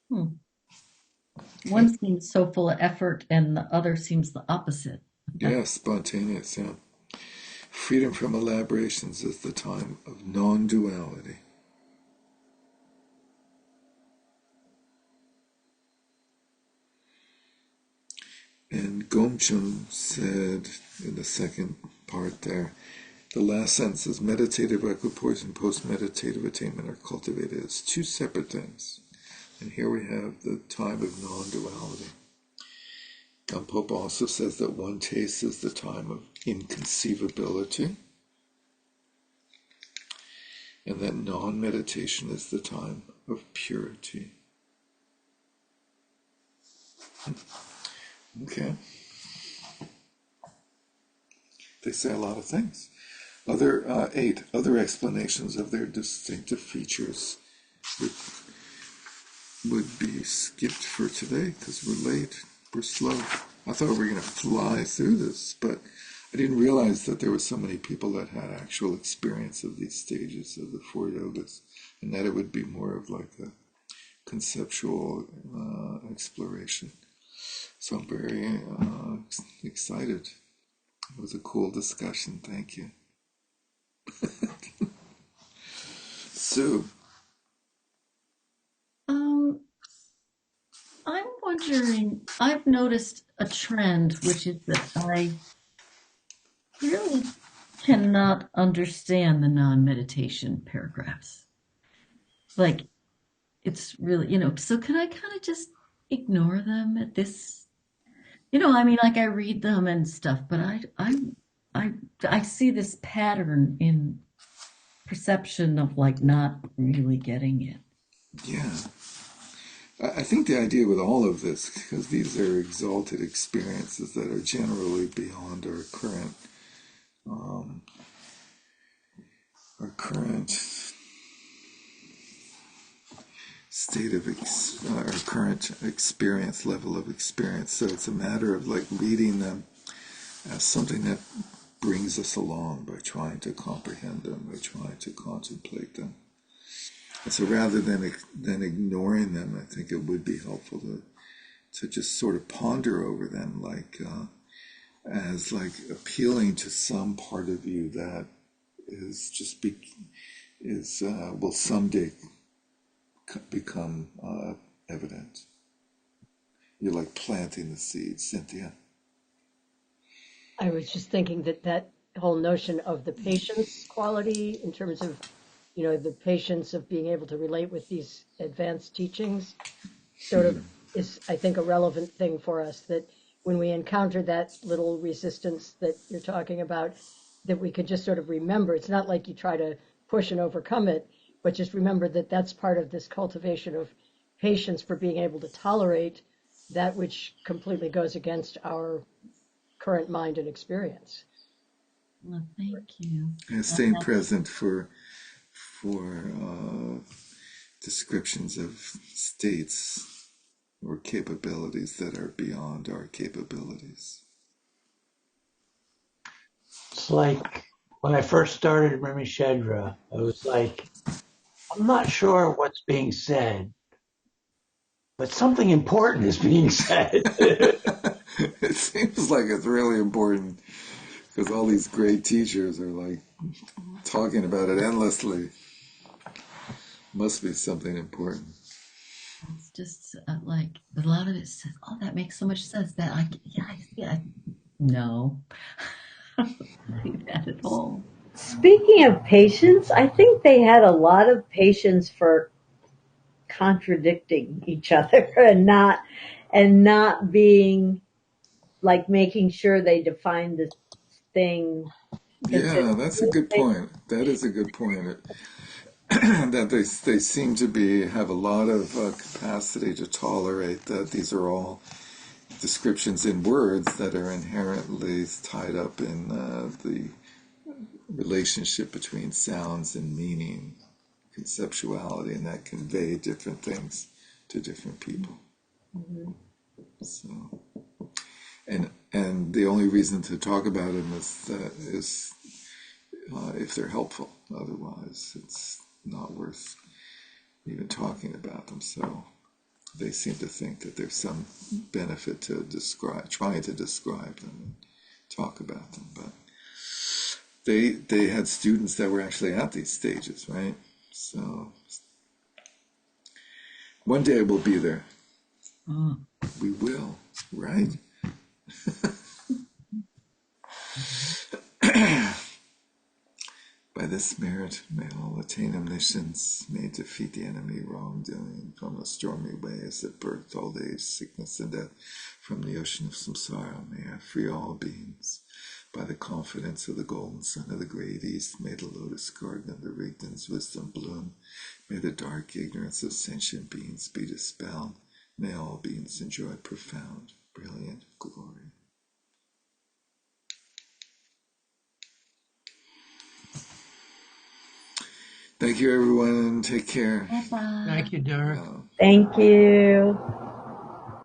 Speaker 3: Hmm. One seems so full of effort, and the other seems the opposite.
Speaker 1: Yeah, spontaneous, yeah. Freedom from elaborations is the time of non-duality. And Gomchung said in the second part there, the last sentence is meditative equipoise and post-meditative attainment are cultivated as two separate things. And here we have the time of non-duality. Gampopa also says that one taste is the time of inconceivability, and that non-meditation is the time of purity. Okay. They say a lot of things. Eight other explanations of their distinctive features would be skipped for today because we're late, we're slow. I thought we were going to fly through this, but I didn't realize that there were so many people that had actual experience of these stages of the four yogas, and that it would be more of like a conceptual exploration. So I'm very excited. It was a cool discussion. Thank you. Sue.
Speaker 3: I'm wondering, I've noticed a trend, which is that I really cannot understand the non-meditation paragraphs. Like, it's really, so can I kind of just ignore them at this? I mean, like I read them and stuff, but I see this pattern in perception of like not really getting it.
Speaker 1: Yeah. I think the idea with all of this, because these are exalted experiences that are generally beyond our current state of our current experience level of experience. So it's a matter of like reading them as something that brings us along by trying to comprehend them, by trying to contemplate them. And so rather than ignoring them, I think it would be helpful to just sort of ponder over them, like as like appealing to some part of you that is will someday become evident. You're like planting the seed, Cynthia.
Speaker 5: I was just thinking that that whole notion of the patience quality in terms of, the patience of being able to relate with these advanced teachings sort of is, I think, a relevant thing for us, that when we encounter that little resistance that you're talking about, that we could just sort of remember. It's not like you try to push and overcome it, but just remember that that's part of this cultivation of patience for being able to tolerate that which completely goes against our current mind and experience.
Speaker 3: Well, thank you.
Speaker 1: And staying present for descriptions of states or capabilities that are beyond our capabilities.
Speaker 2: It's like when I first started Remy Shedra, I was like, I'm not sure what's being said, but something important is being said.
Speaker 1: It seems like it's really important because all these great teachers are like talking about it endlessly. Must be something important.
Speaker 3: It's just like a lot of it says, "Oh, that makes so much sense." That no, leave that at home.
Speaker 6: Speaking of patience, I think they had a lot of patience for contradicting each other and not being like making sure they defined this thing.
Speaker 1: Yeah, that's a good point. That is a good point. That they seem to have a lot of capacity to tolerate that these are all descriptions in words that are inherently tied up in the relationship between sounds and meaning, conceptuality, and that convey different things to different people.
Speaker 6: Mm-hmm.
Speaker 1: So, and the only reason to talk about them is if they're helpful. Otherwise, it's not worth even talking about them. So they seem to think that there's some benefit to trying to describe them and talk about them. But they had students that were actually at these stages, right? So one day we'll be there.
Speaker 3: Oh.
Speaker 1: We will, right? By this merit may all attain omniscience, may defeat the enemy wrongdoing from the stormy waves that birthed old age, sickness, and death. From the ocean of samsara may I free all beings. By the confidence of the golden sun of the great east, may the lotus garden of the Rigdon's wisdom bloom. May the dark ignorance of sentient beings be dispelled. May all beings enjoy profound, brilliant glory. Thank you, everyone. Take care.
Speaker 3: Bye-bye.
Speaker 2: Thank you, Derek.
Speaker 6: Thank you.